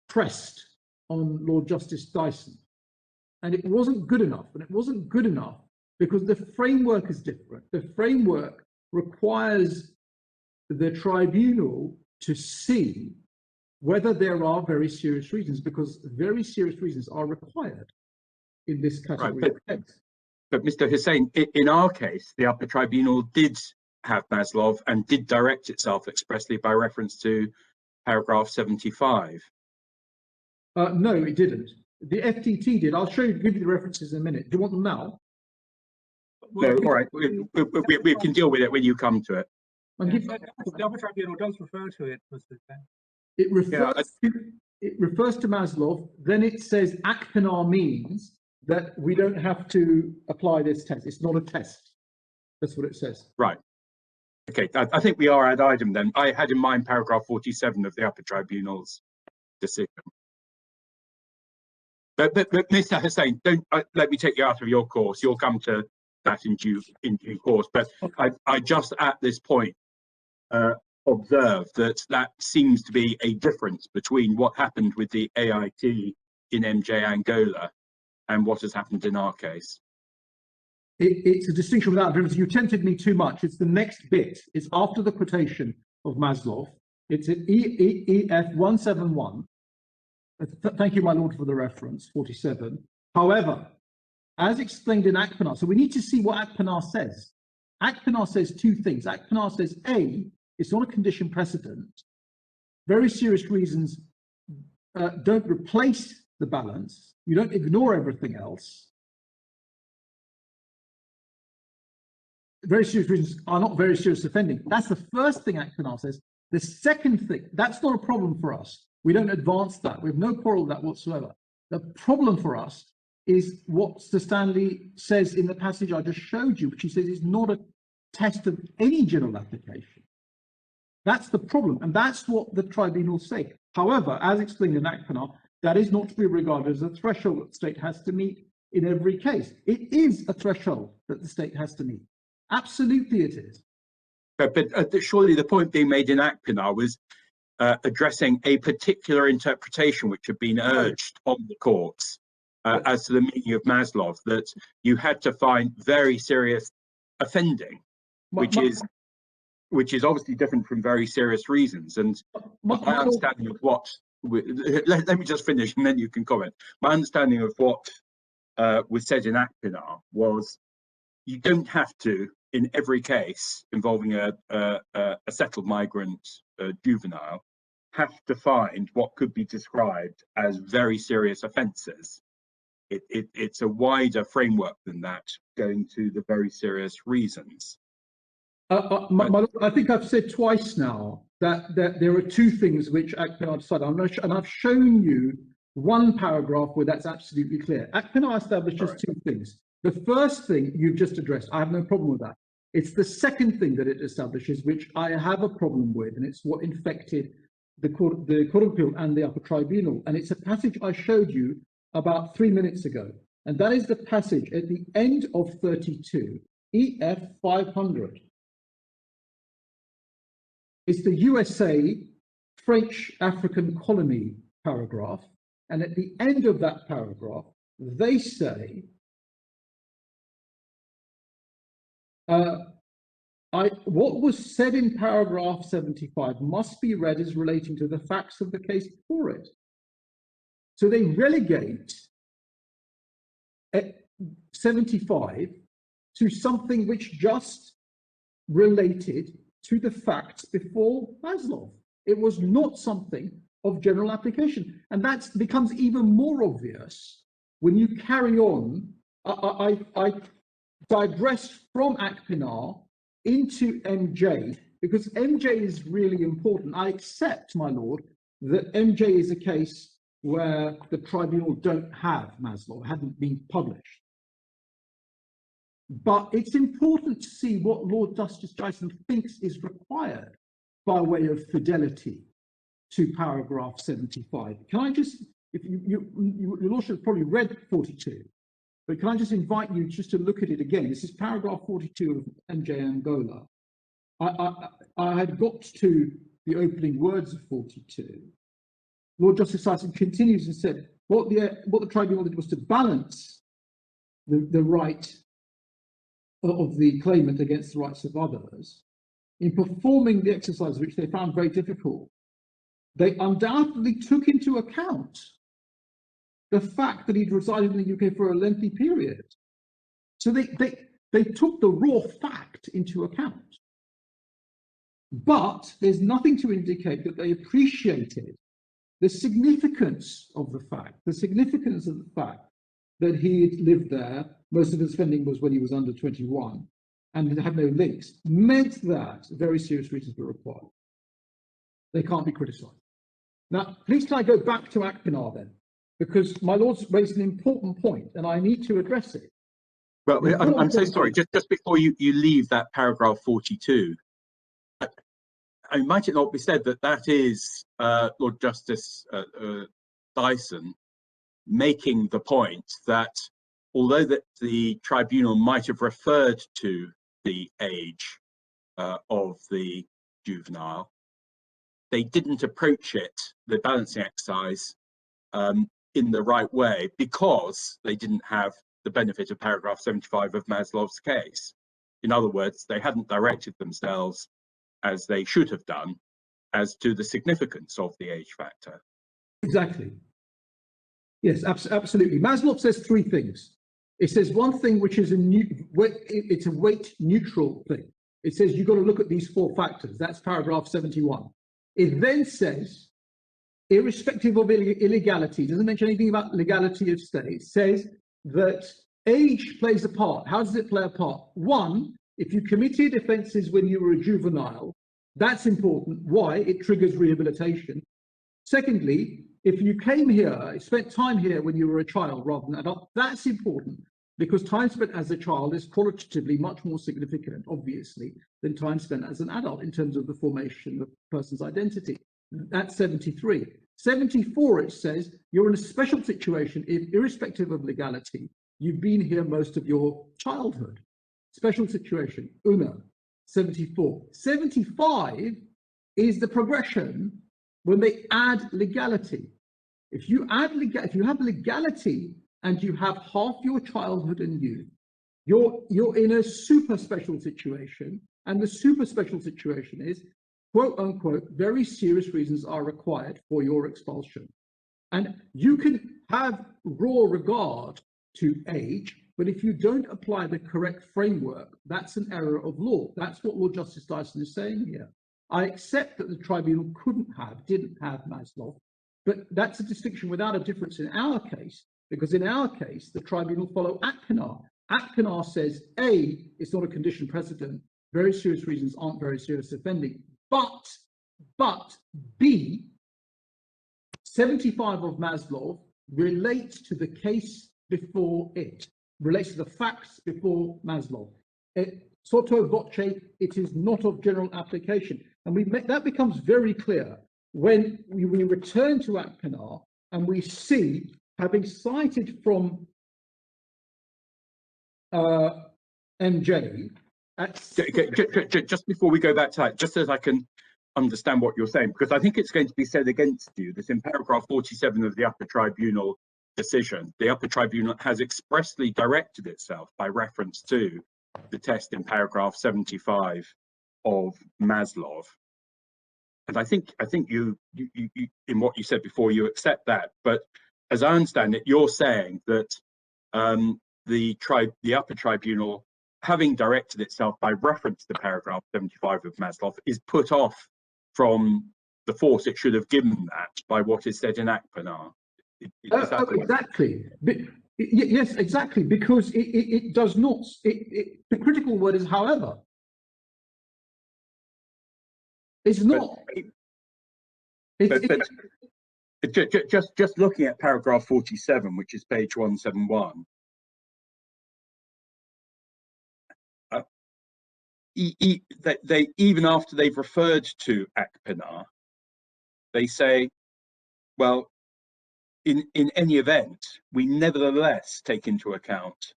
E: pressed on Lord Justice Dyson. And it wasn't good enough. And it wasn't good enough because the framework is different. The framework requires the tribunal to see whether there are very serious reasons, because very serious reasons are required in this category of case.
C: But Mr. Hussain, in our case, the upper tribunal did have Maslov and did direct itself expressly by reference to paragraph 75.
E: No, it didn't. The FTT did. I'll give you the references in a minute. Do you want them now?
C: No, all right. We can deal with it when you come to it.
A: The upper tribunal does refer to it, Mr. Hussain.
E: It refers to Maslov. Then it says Akpenar means that we don't have to apply this test. It's not a test. That's what it says.
C: Right. Okay. I think we are ad idem then. I had in mind paragraph 47 of the upper tribunal's decision. But Mr. Hussain, don't let me take you out of your course. You'll come to that in due course. But I just at this point observe that seems to be a difference between what happened with the AIT in MJ Angola and what has happened in our case.
E: It's a distinction without difference. You tempted me too much. It's the next bit. It's after the quotation of Maslov. It's at EF 171. Thank you, my lord, for the reference, 47. However, as explained in Akpenar, so we need to see what Akpenar says. Akpenar says two things. Akpenar says, A, it's not a condition precedent. Very serious reasons don't replace the balance. You don't ignore everything else. Very serious reasons are not very serious offending. That's the first thing Akpenar says. The second thing, that's not a problem for us. We don't advance that. We have no quarrel with that whatsoever. The problem for us is what Sir Stanley says in the passage I just showed you, which he says is not a test of any general application. That's the problem, and that's what the tribunals say. However, as explained in Akpenar, that is not to be regarded as a threshold that the state has to meet in every case. It is a threshold that the state has to meet. Absolutely it is.
C: But surely the point being made in Akpenar was addressing a particular interpretation which had been urged on the courts as to the meaning of Maslov, that you had to find very serious offending, which is obviously different from very serious reasons. And my understanding of what let me just finish and then you can comment. My understanding of what was said in Akpenar was you don't have to, in every case involving a settled migrant juvenile, have to find what could be described as very serious offences. It's a wider framework than that, going to the very serious reasons.
E: I think I've said twice now that there are two things which Akpenar decided. And I've shown you one paragraph where that's absolutely clear. Akpenar establishes two things. The first thing you've just addressed, I have no problem with that. It's the second thing that it establishes, which I have a problem with, and it's what infected the Court of Appeal and the Upper Tribunal. And it's a passage I showed you about 3 minutes ago. And that is the passage at the end of 32, EF 500. It's the USA French African colony paragraph. And at the end of that paragraph, they say, what was said in paragraph 75 must be read as relating to the facts of the case before it. So they relegate 75 to something which just related to the facts before Maslov. It was not something of general application. And that becomes even more obvious when you carry on. I digress from Appellant into MJ, because MJ is really important. I accept, my lord, that MJ is a case where the tribunal don't have Maslov, hadn't been published. But it's important to see what Lord Justice Dyson thinks is required by way of fidelity to paragraph 75. Can I just, if your lordship has probably read 42, but can I just invite you just to look at it again? This is paragraph 42 of MJ Angola. I had got to the opening words of 42. Lord Justice Dyson continues and said, what the tribunal did was to balance the right of the claimant against the rights of others. In performing the exercise, which they found very difficult, they undoubtedly took into account the fact that he'd resided in the UK for a lengthy period. So they took the raw fact into account. But there's nothing to indicate that they appreciated the significance of the fact, that he had lived there. Most of his spending was when he was under 21 and had no links, meant that very serious reasons were required. They can't be criticised. Now, please can I go back to Appellant then? Because my lord's raised an important point and I need to address it.
C: Well, I'm so sorry, just before you leave that paragraph 42, might it not be said that that is Lord Justice Dyson making the point that although that the tribunal might have referred to the age of the juvenile, they didn't approach it, the balancing exercise, in the right way because they didn't have the benefit of paragraph 75 of Maslov's case. In other words, they hadn't directed themselves as they should have done as to the significance of the age factor.
E: Exactly. Yes, absolutely. Maslov says three things. It says one thing which is it's a weight neutral thing. It says you've got to look at these four factors. That's paragraph 71. It then says, irrespective of illegality, doesn't mention anything about legality of state, says that age plays a part. How does it play a part? One, if you committed offences when you were a juvenile, that's important. Why? It triggers rehabilitation. Secondly, if you came here, spent time here when you were a child rather than an adult, that's important because time spent as a child is qualitatively much more significant, obviously, than time spent as an adult in terms of the formation of a person's identity. That's 73. 74, it says, you're in a special situation if, irrespective of legality, you've been here most of your childhood. Special situation, uno. 74. 75 is the progression when they add legality. If you have legality and you have half your childhood and youth, you're in a super special situation, and the super special situation is, quote unquote, very serious reasons are required for your expulsion. And you can have raw regard to age, but if you don't apply the correct framework, that's an error of law. That's what Lord Justice Dyson is saying here. I accept that the tribunal didn't have Maslov, but that's a distinction without a difference in our case, because in our case, the tribunal follow Appellant. Appellant says, A, it's not a condition precedent, very serious reasons aren't very serious offending, but B, 75 of Maslov relates to the case before it, relates to the facts before Maslov. Sotto voce, it is not of general application. And that becomes very clear when we return to Appellant and we see, having cited from MJ.
C: Just before we go back to that, just so that I can understand what you're saying, because I think it's going to be said against you that in paragraph 47 of the upper tribunal decision, the upper tribunal has expressly directed itself by reference to the test in paragraph 75 of Maslov. And I think you in what you said before, you accept that. But as I understand it, you're saying that the upper tribunal having directed itself by reference to paragraph 75 of Maslov, is put off from the force it should have given that by what is said in Appellant.
E: Exactly. Yes, exactly, because it does not. The critical word is however. It's not.
C: Just looking at paragraph 47, which is page 171. They even after they've referred to Appellant, they say, well, in any event, we nevertheless take into account.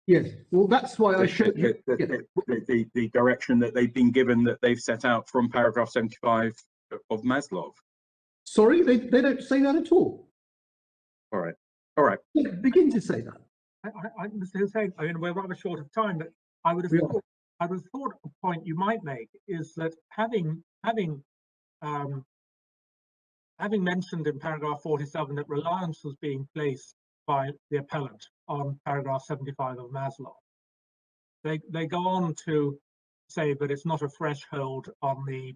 E: Yes, well, that's why I showed you
C: the direction that they've been given, that they've set out from paragraph 75 of Maslov.
E: Sorry, they don't say that at all.
C: All right.
E: They begin to say that.
A: Mr. Hussain, I mean, we're rather short of time, but I would have thought a point you might make is that having mentioned in paragraph 47 that reliance was being placed by the appellant on paragraph 75 of Maslov, they go on to say that it's not a threshold on the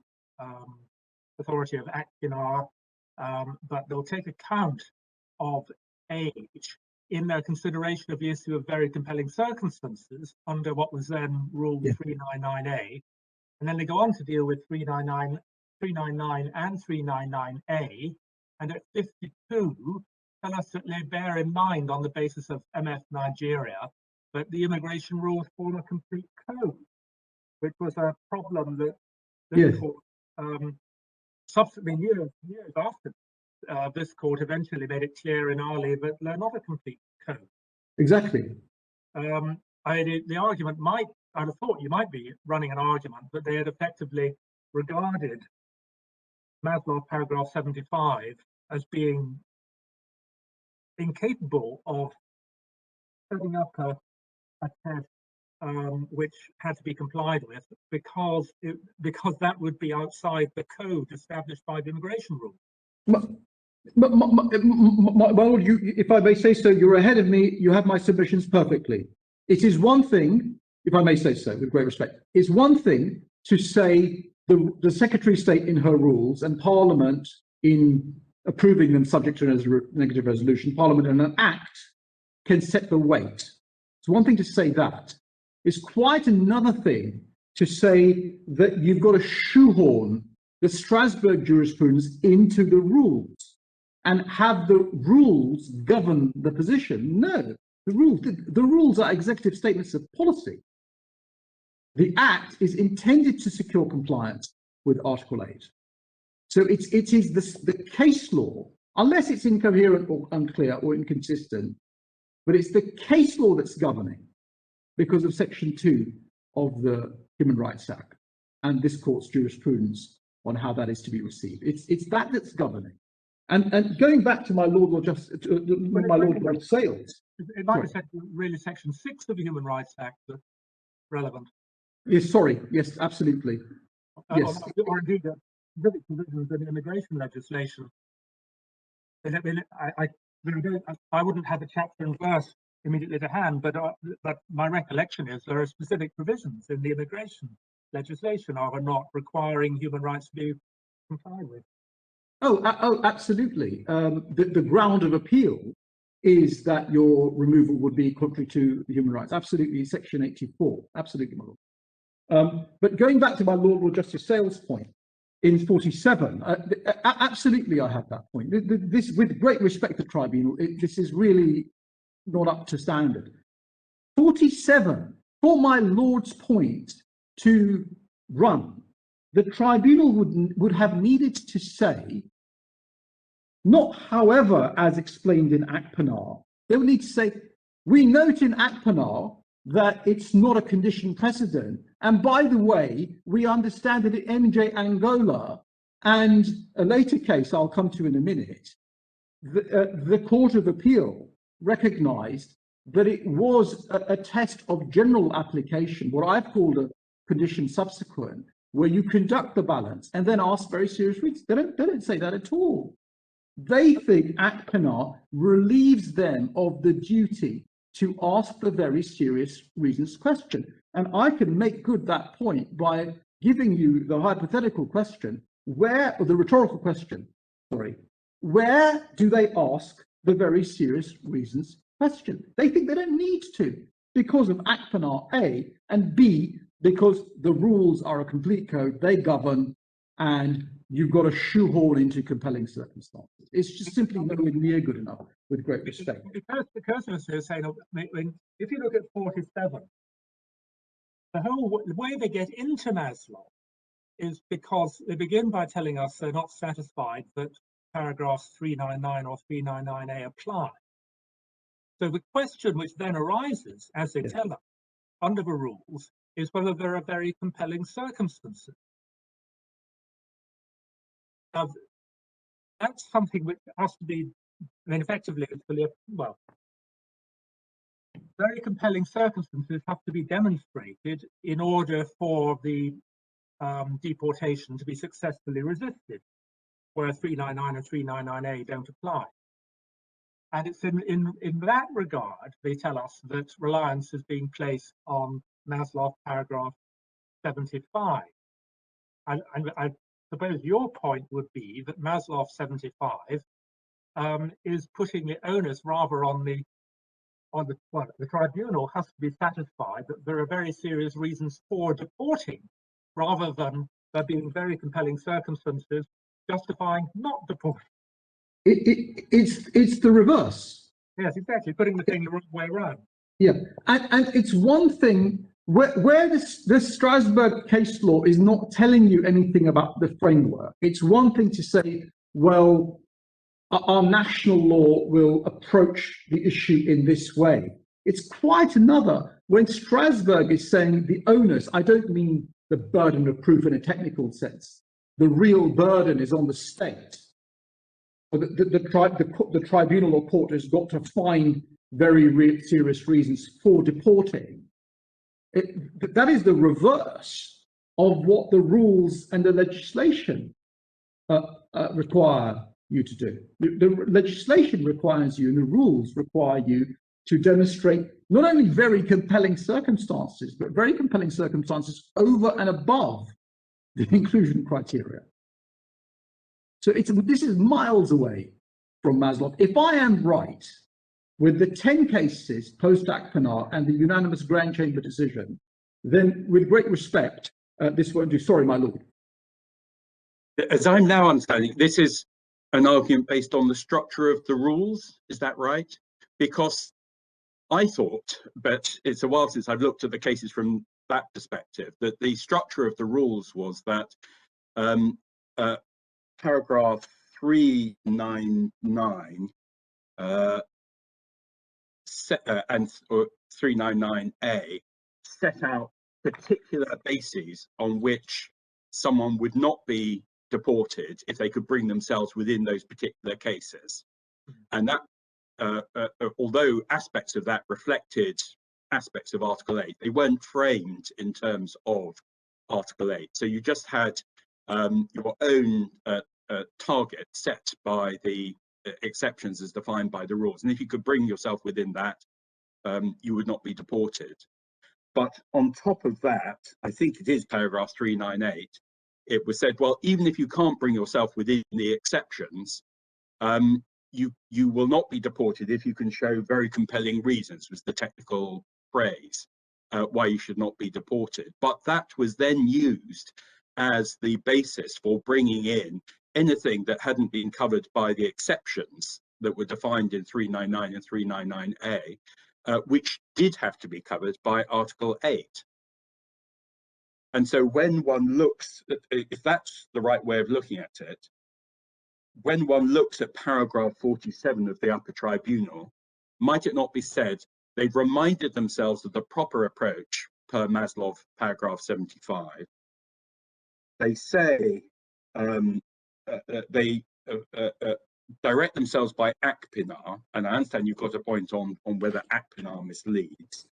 A: authority of Appellant, but they'll take account of age in their consideration of the issue of very compelling circumstances under what was then Rule 399A. And then they go on to deal with 399 and 399A, and at 52 tell us that they bear in mind, on the basis of MF Nigeria, that the immigration rules form a complete code, which was a problem that this court, subsequently years after this court eventually made it clear in Ali that they're not a complete code.
E: Exactly.
A: The argument might, I'd have thought you might be running an argument that they had effectively regarded Maslov paragraph 75 as being incapable of setting up a test which had to be complied with, because that would be outside the code established by the immigration rule.
E: Well, if I may say so, you're ahead of me. You have my submissions perfectly. It is one thing, if I may say so, with great respect, it's one thing to say the Secretary of State in her rules and Parliament in approving them subject to a negative resolution, Parliament in an act can set the weight. It's one thing to say that. It's quite another thing to say that you've got to shoehorn the Strasbourg jurisprudence into the rules and have the rules govern the position. No, the rules are executive statements of policy. The Act is intended to secure compliance with Article 8. So it is the case law, unless it's incoherent or unclear or inconsistent, but it's the case law that's governing because of Section 2 of the Human Rights Act and this court's jurisprudence on how that is to be received. It's that that's governing. And going back to my Lord Sales.
A: It might be said really Section 6 of the Human Rights Act that's relevant.
E: Yes, sorry. Yes, absolutely. Yes.
A: Or indeed, specific provisions in immigration legislation. I wouldn't have a chapter and verse immediately to hand, but my recollection is there are specific provisions in the immigration legislation, are not, requiring human rights to be complied with.
E: Oh, absolutely. The ground of appeal is that your removal would be contrary to the human rights. Absolutely, Section 84. Absolutely, my lord. But going back to my Lord Justice Sales' point in 47, absolutely, I have that point. This, with great respect to the tribunal, this is really not up to standard. 47, for my Lord's point to run, the tribunal would have needed to say, not however, as explained in Appellant, they would need to say, we note in Appellant that it's not a condition precedent. And by the way, we understand that in MJ Angola and a later case I'll come to in a minute, the Court of Appeal recognized that it was a test of general application, what I've called a condition subsequent, where you conduct the balance and then ask very serious reasons. They don't say that at all. They think Appellant relieves them of the duty to ask the very serious reasons question. And I can make good that point by giving you the hypothetical question, or the rhetorical question, sorry, where do they ask the very serious reasons question? They think they don't need to because of Appellant A, and B, because the rules are a complete code, they govern, and you've got to shoehorn into compelling circumstances. It's just simply nowhere near good enough, with great respect.
A: Because of saying, if you look at 47, the whole way they get into Maslow is because they begin by telling us they're not satisfied that paragraphs 399 or 399A apply. So the question which then arises, as they tell us, under the rules, is whether there are very compelling circumstances. Now, that's something which has to be, effectively, well, very compelling circumstances have to be demonstrated in order for the deportation to be successfully resisted, where 399 and 399A don't apply. And it's in that regard, they tell us that reliance is being placed on Maslow paragraph 75. And I suppose your point would be that Maslow 75 is putting the onus rather on the tribunal has to be satisfied that there are very serious reasons for deporting, rather than there being very compelling circumstances justifying not deporting.
E: It's the reverse.
A: Yes, exactly, putting the thing the wrong way around.
E: Yeah, and it's one thing where this Strasbourg case law is not telling you anything about the framework. It's one thing to say, well, our national law will approach the issue in this way. It's quite another when Strasbourg is saying the onus, I don't mean the burden of proof in a technical sense. The real burden is on the state. The tribunal or court has got to find very serious reasons for deporting. That is the reverse of what the rules and the legislation require you to do. The legislation requires you, and the rules require you to demonstrate not only very compelling circumstances, but very compelling circumstances over and above the inclusion criteria. So this is miles away from Maslow. If I am right, with the 10 cases post-Appellant and the unanimous Grand Chamber decision, then with great respect, this won't do. Sorry, my lord.
C: As I'm now understanding, this is an argument based on the structure of the rules. Is that right? Because I thought, but it's a while since I've looked at the cases from that perspective, that the structure of the rules was that paragraph 399 and 399A set out particular bases on which someone would not be deported if they could bring themselves within those particular cases. And that, although aspects of that reflected aspects of Article 8, they weren't framed in terms of Article 8. So you just had your own target set by the exceptions as defined by the rules. And if you could bring yourself within that, you would not be deported. But on top of that, I think it is paragraph 398, it was said, well, even if you can't bring yourself within the exceptions, you will not be deported if you can show very compelling reasons, was the technical phrase, why you should not be deported. But that was then used as the basis for bringing in anything that hadn't been covered by the exceptions that were defined in 399 and 399A, which did have to be covered by Article 8. And so when one looks at, if that's the right way of looking at it, when one looks at paragraph 47 of the upper tribunal, might it not be said they've reminded themselves of the proper approach per Maslow paragraph 75. They say they direct themselves by Appellant, and I understand you've got a point on whether Appellant misleads,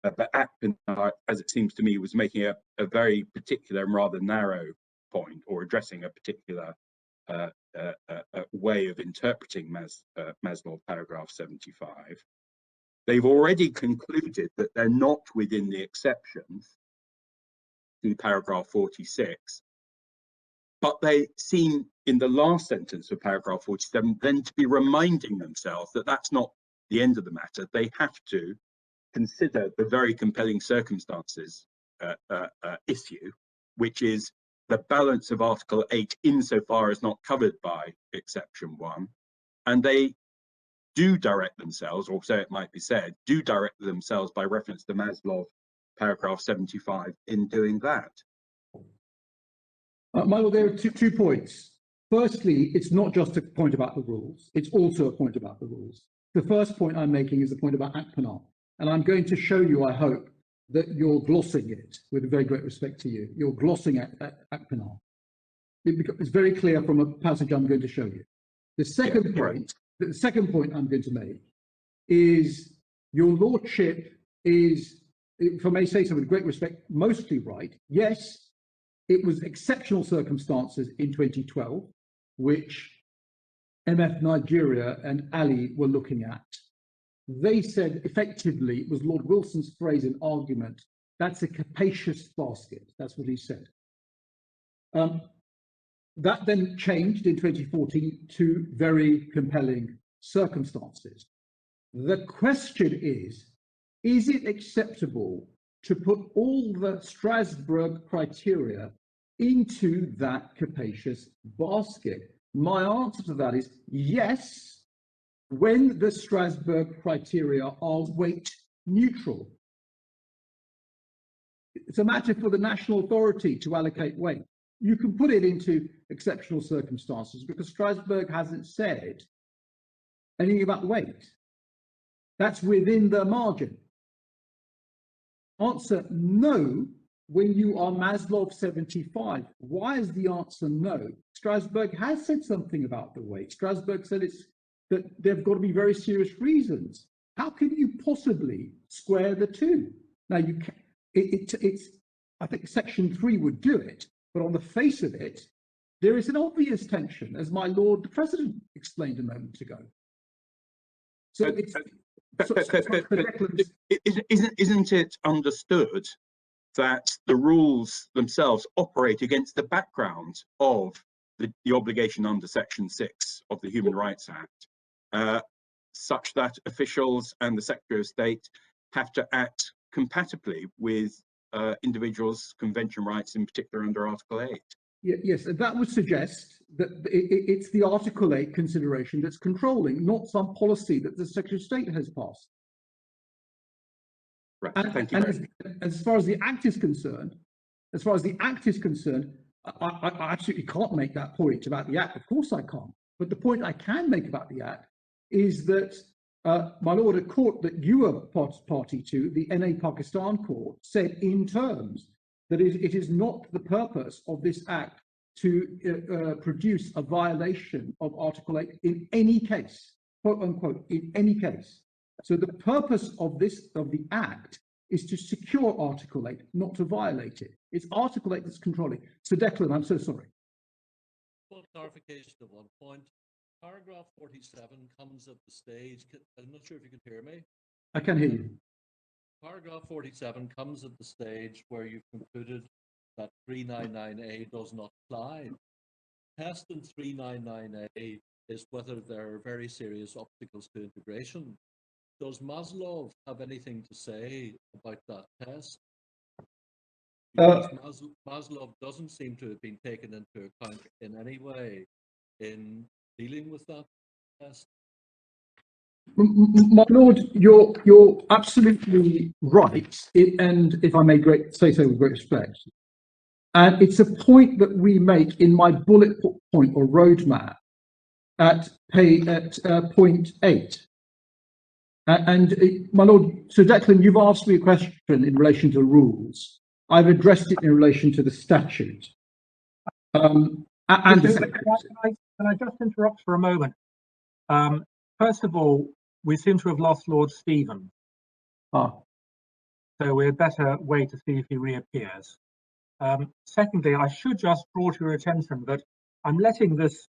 C: but Appellant, as it seems to me, was making a very particular and rather narrow point, or addressing a particular way of interpreting Maslow paragraph 75. they've already concluded that they're not within the exceptions to paragraph 46, but they seem in the last sentence of paragraph 47 then to be reminding themselves that that's not the end of the matter. They have to consider the very compelling circumstances issue, which is the balance of Article 8 insofar as not covered by exception 1, and they do direct themselves, or so it might be said, do direct themselves by reference to Maslov paragraph 75 in doing that.
E: Michael, there are two points. Firstly, it's not just a point about the rules, it's also a point about the rules. The first point I'm making is a point about Appellant, and I'm going to show you, I hope, that you're glossing it, with very great respect to you. You're glossing at Appellant. It's very clear from a passage I'm going to show you. The second point I'm going to make is your lordship is, if I may say so with great respect, mostly right. Yes, it was exceptional circumstances in 2012, which MF Nigeria and Ali were looking at. They said effectively, it was Lord Wilson's phrase in argument, that's a capacious basket. That's what he said. That then changed in 2014 to very compelling circumstances. The question is it acceptable to put all the Strasbourg criteria into that capacious basket? My answer to that is yes, when the Strasbourg criteria are weight neutral. It's a matter for the national authority to allocate weight. You can put it into exceptional circumstances because Strasbourg hasn't said anything about weight. That's within the margin. Answer no when you are Maslov 75. Why is the answer no? Strasbourg has said something about the weight. Strasbourg said that there've got to be very serious reasons. How can you possibly square the two? Now you can, it's I think section 3 would do it, but on the face of it, there is an obvious tension, as my Lord the President explained a moment ago. So
C: isn't it understood that the rules themselves operate against the background of the obligation under Section 6 of the Human Rights Act, such that officials and the Secretary of State have to act compatibly with individuals' convention rights, in particular under Article 8?
E: Yes, that would suggest that it's the Article 8 consideration that's controlling, not some policy that the Secretary of State has passed.
C: Right.
E: And,
C: thank you.
E: and as far as the Act is concerned, I absolutely can't make that point about the Act. Of course I can't. But the point I can make about the Act is that, my Lord, a court that you were party to, the NA Pakistan court, said in terms that it is not the purpose of this Act to produce a violation of Article 8 in any case, quote unquote, in any case. So the purpose of the Act is to secure Article 8, not to violate it. It's Article 8 that's controlling. So Declan, I'm so sorry.
F: Full clarification of one point. Paragraph 47 comes at the stage, I'm not sure if you can hear me.
E: I can hear you.
F: Paragraph 47 comes at the stage where you've concluded that 399A does not apply. Test in 399A is whether there are very serious obstacles to integration. Does Maslov have anything to say about that test? Because Maslov doesn't seem to have been taken into account in any way in dealing with that test.
E: My Lord, you're absolutely right, and if I may say so with great respect, and it's a point that we make in my bullet point or roadmap at point 8. And my Lord, so Declan, you've asked me a question in relation to rules. I've addressed it in relation to the statute. Can
A: I just interrupt for a moment? First of all, we seem to have lost Lord Stephen. So we had better wait to see if he reappears. Secondly, I should just draw to your attention that I'm letting this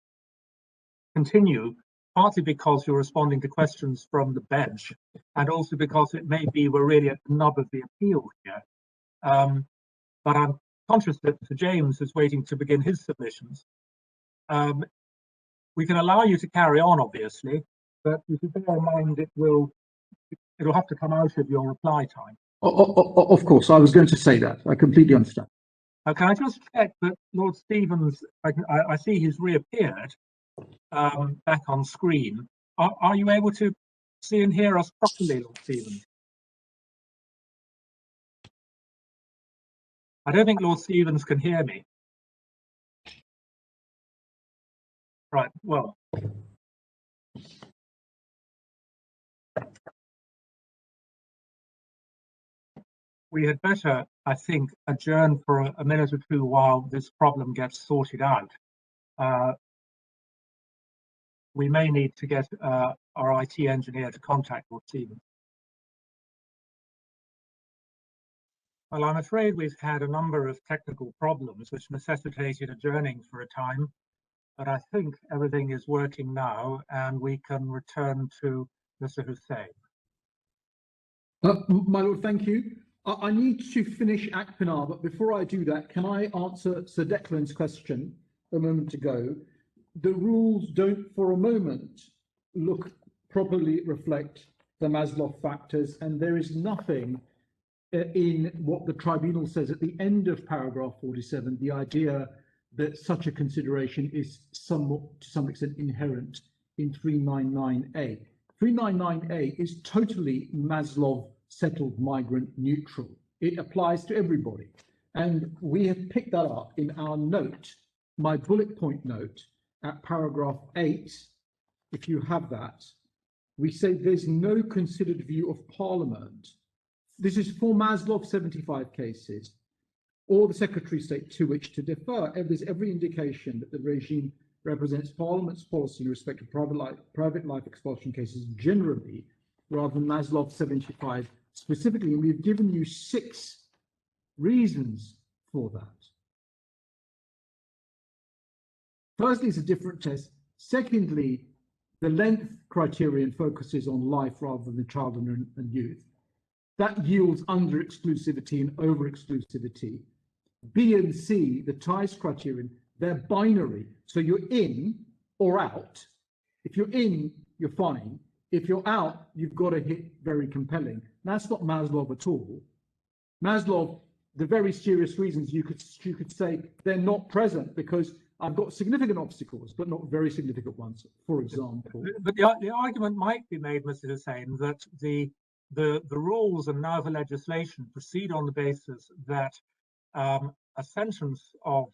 A: continue partly because you're responding to questions from the bench, and also because it may be we're really at the nub of the appeal here. But I'm conscious that Sir James is waiting to begin his submissions. We can allow you to carry on, obviously, but you should bear in mind it'll have to come out of your reply time.
E: Of course, I was going to say that. I completely understand.
A: Can I just check that Lord Stevens, I see he's reappeared back on screen. Are you able to see and hear us properly, Lord Stevens? I don't think Lord Stevens can hear me. Right, well. We had better, I think, adjourn for a minute or two while this problem gets sorted out. We may need to get our IT engineer to contact Lord Stevens. Well, I'm afraid we've had a number of technical problems which necessitated adjourning for a time, but I think everything is working now and we can return to Mr. Hussain.
E: My Lord, thank you. I need to finish Appellant, but before I do that, can I answer Sir Declan's question a moment ago? The rules don't for a moment properly reflect the Maslow factors, and there is nothing in what the tribunal says at the end of paragraph 47, the idea that such a consideration is somewhat, to some extent, inherent in 399A. 399A is totally Maslow settled migrant neutral. It applies to everybody. And we have picked that up in our note, my bullet point note at paragraph 8. If you have that, we say there's no considered view of Parliament. This is for Maslow 75 cases, or the Secretary of State to which to defer. There's every indication that the regime represents Parliament's policy in respect of private life expulsion cases generally, rather than Maslow 75 specifically. And we've given you 6 reasons for that. Firstly, it's a different test. Secondly, the length criterion focuses on life rather than the child and youth. That yields under exclusivity and over exclusivity. B and C, the ties criterion, they're binary. So you're in or out. If you're in, you're fine. If you're out, you've got to hit very compelling. That's not Maslow at all. Maslow, the very serious reasons you could say they're not present because I've got significant obstacles, but not very significant ones, for example.
A: But the argument might be made, Mr. Hussain, that the rules and now the legislation proceed on the basis that a sentence of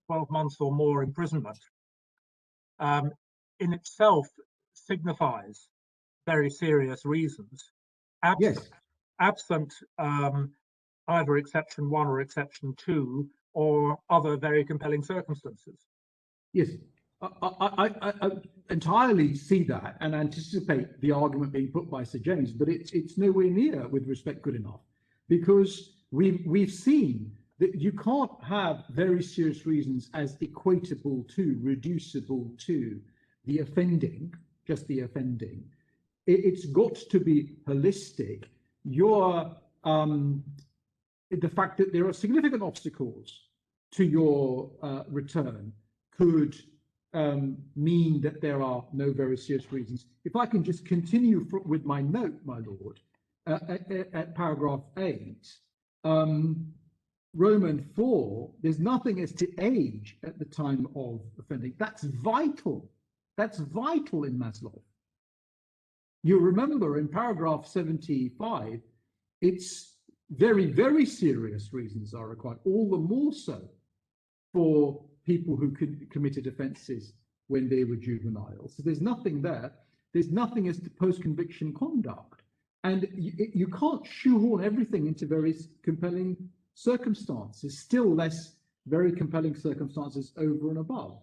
A: 12 months or more imprisonment in itself signifies very serious reasons, absent either exception 1 or exception 2 or other very compelling circumstances.
E: Yes, I entirely see that and anticipate the argument being put by Sir James, but it's nowhere near, with respect, good enough, because we've seen that you can't have very serious reasons as equatable to, reducible to the offending, just the offending. It's got to be holistic. The fact that there are significant obstacles to your return could mean that there are no very serious reasons. If I can just continue with my note, my Lord, at paragraph 8, Roman 4, there's nothing as to age at the time of offending. That's vital. That's vital in Maslow. You remember in paragraph 75, it's very, very serious reasons are required, all the more so for people who committed offences when they were juvenile. So there's nothing there. There's nothing as to post-conviction conduct. And you can't shoehorn everything into very compelling circumstances, still less very compelling circumstances over and above.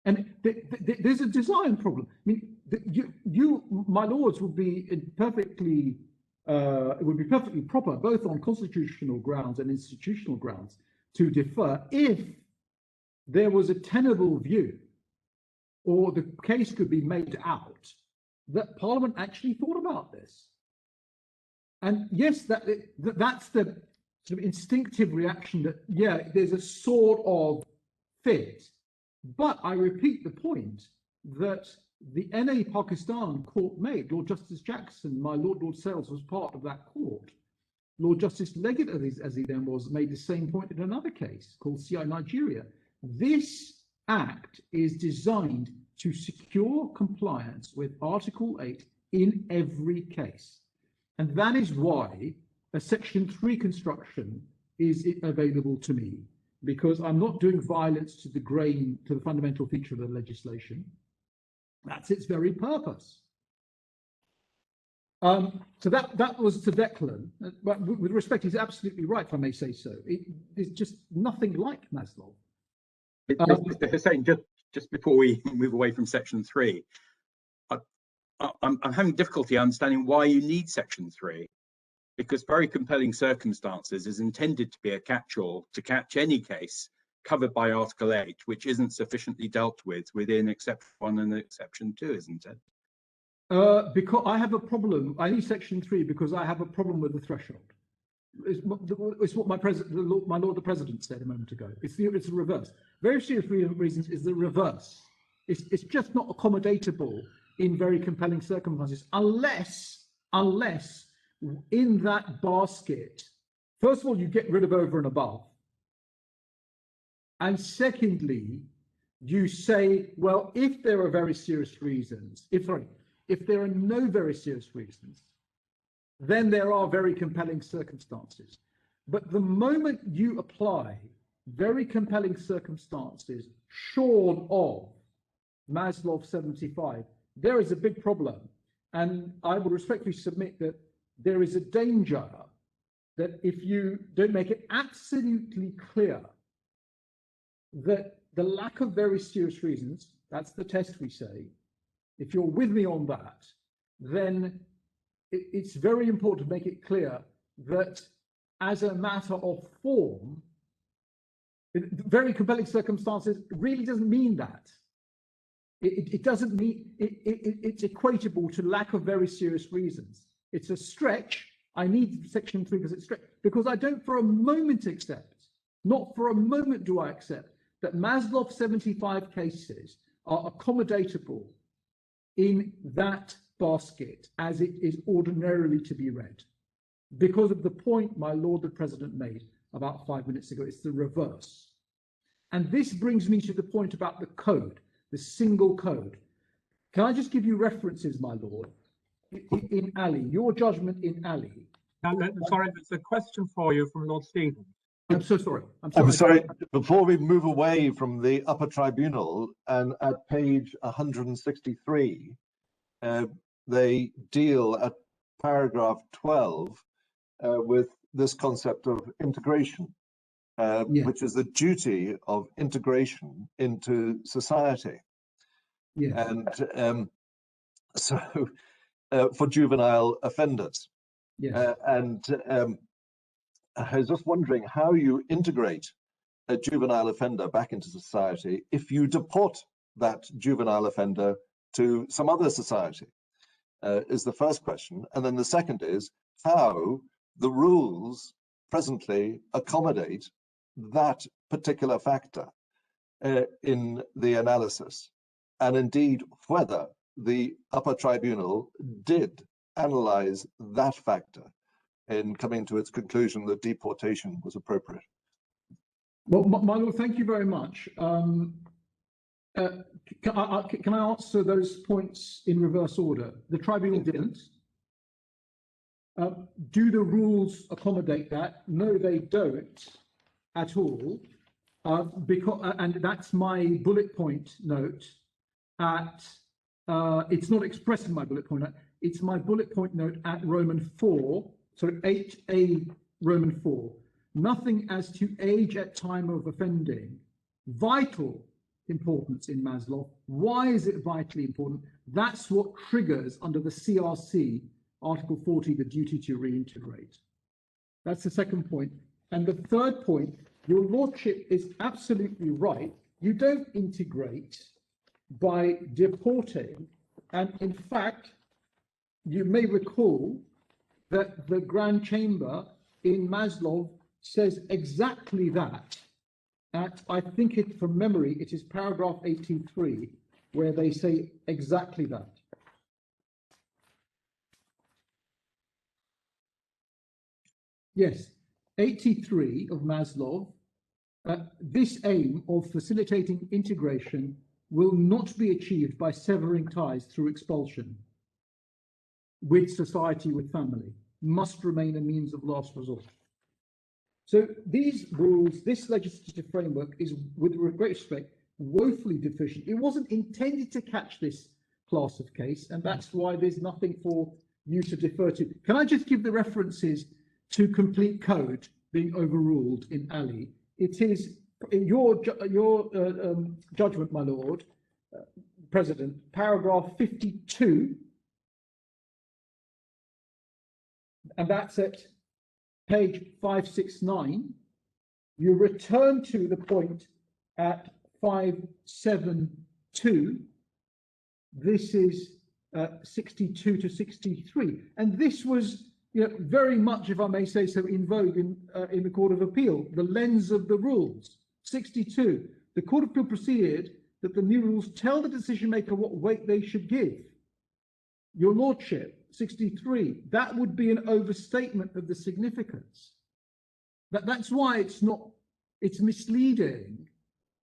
E: And there's a design problem. I mean, you, my lords, would be perfectly, it would be perfectly proper, both on constitutional grounds and institutional grounds, to defer if there was a tenable view or the case could be made out that Parliament actually thought about this. And yes, that's the sort of instinctive reaction that, yeah, there's a sort of fit. But I repeat the point that the NA Pakistan court made, Lord Justice Jackson, my Lord Sells was part of that court. Lord Justice Leggett, as he then was, made the same point in another case called CI Nigeria. This act is designed to secure compliance with Article 8 in every case. And that is why a Section 3 construction is available to me, because I'm not doing violence to the grain, to the fundamental feature of the legislation. That's its very purpose. So that was to Declan, but with respect, he's absolutely right, if I may say so. It is just nothing like Maslov.
C: Mr. Hussain, just before we move away from Section 3, I'm having difficulty understanding why you need Section 3, because very compelling circumstances is intended to be a catch-all to catch any case covered by Article 8, which isn't sufficiently dealt with within Exception 1 and Exception 2, isn't it?
E: Because I have a problem, I need Section 3 because I have a problem with the threshold. It's what my Lord the President said a moment ago. It's the reverse. Very serious reasons is the reverse. It's just not accommodatable in very compelling circumstances unless in that basket, first of all, you get rid of over and above. And secondly, you say, well, if there are very serious reasons, if there are no very serious reasons, then there are very compelling circumstances. But the moment you apply very compelling circumstances short of Maslov 75, there is a big problem. And I would respectfully submit that there is a danger that if you don't make it absolutely clear that the lack of very serious reasons, that's the test we say, if you're with me on that, then it's very important to make it clear that as a matter of form, very compelling circumstances really doesn't mean that. It doesn't mean, it's equatable to lack of very serious reasons. It's a stretch. I need Section 3 because it's stretch, because I don't for a moment accept, not for a moment do I accept that Maslov 75 cases are accommodatable in that basket as it is ordinarily to be read, because of the point my Lord the President made about 5 minutes ago. It's the reverse. And this brings me to the point about the code, the single code. Can I just give you references, my Lord, in Ali, your judgment in Ali?
A: Sorry, there's a question for you from Lord Stevens.
E: I'm so sorry.
B: I'm sorry. Before we move away from the upper tribunal, and at page 163, they deal at paragraph 12 with this concept of integration, which is the duty of integration into society.
E: Yes.
B: And so for juvenile offenders.
E: Yes.
B: I was just wondering how you integrate a juvenile offender back into society if you deport that juvenile offender to some other society, is the first question. And then the second is how the rules presently accommodate that particular factor in the analysis, and indeed whether the upper tribunal did analyze that factor in coming to its conclusion that deportation was appropriate.
E: Well, my Lord, thank you very much. Can I answer those points in reverse order? The tribunal didn't. Do the rules accommodate that? No, they don't at all. And that's my bullet point note at, it's not expressed in my bullet point note, it's my bullet point note at Roman 4, so 8A Roman 4. Nothing as to age at time of offending. Vital importance in Maslov. Why is it vitally important? That's what triggers under the CRC, Article 40, the duty to reintegrate. That's the second point. And the third point, your Lordship is absolutely right. You don't integrate by deporting. And in fact, you may recall that the Grand Chamber in Maslov says exactly that. I think it, from memory, it is paragraph 83, where they say exactly that. Yes, 83 of Maslov. This aim of facilitating integration will not be achieved by severing ties through expulsion with society, with family, must remain a means of last resort. So these rules, this legislative framework is, with great respect, woefully deficient. It wasn't intended to catch this class of case, and that's why there's nothing for you to defer to. Can I just give the references to complete code being overruled in Ali? It is in your judgment, my Lord, President, paragraph 52, and that's at page 569. You return to the point at 572. This is 62 to 63, and this was, you know, very much, if I may say so, in vogue in the Court of Appeal. The lens of the rules. 62. The Court of Appeal proceeded that the new rules tell the decision maker what weight they should give. Your Lordship. 63. That would be an overstatement of the significance. That's why it's misleading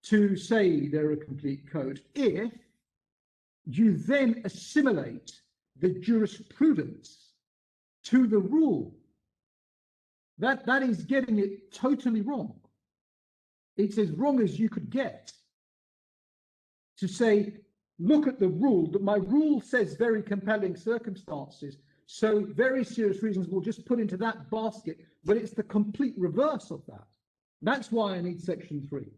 E: to say they're a complete code if you then assimilate the jurisprudence to the rule. That is getting it totally wrong. It's as wrong as you could get to say, look at the rule, that my rule says very compelling circumstances, so very serious reasons will just put into that basket, but it's the complete reverse of that. That's why I need section 3.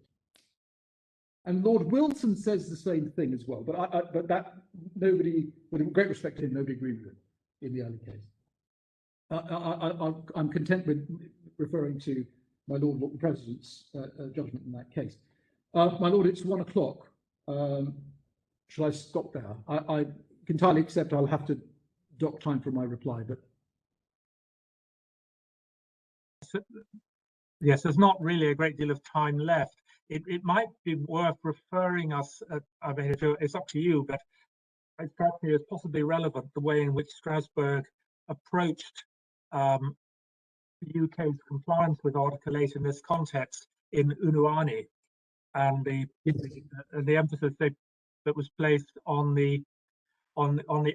E: And Lord Wilson says the same thing as well, but that nobody, with great respect to him, nobody agreed with him in the early case. I'm content with referring to my Lord the President's judgment in that case. My Lord, it's 1 o'clock. Shall I stop there? I entirely accept I'll have to dock time for my reply, but.
A: Yes, there's not really a great deal of time left. It might be worth referring us, I mean, it's up to you, but it strikes me as possibly relevant the way in which Strasbourg approached the UK's compliance with Article 8 in this context in Unuani, and the emphasis that was placed on the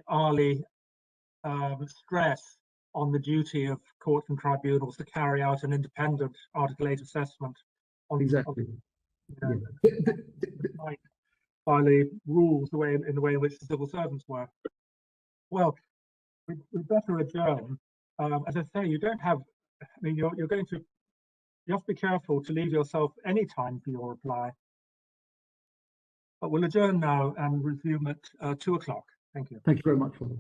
A: Ali stress on the duty of courts and tribunals to carry out an independent Article 8 assessment on
E: Exactly.
A: by the rules, the way in which the civil servants work. Well, we'd better adjourn. As I say, you don't have. I mean, you have to be careful to leave yourself any time for your reply. But we'll adjourn now and resume at 2 o'clock. Thank you.
E: Thank you very much, Robert.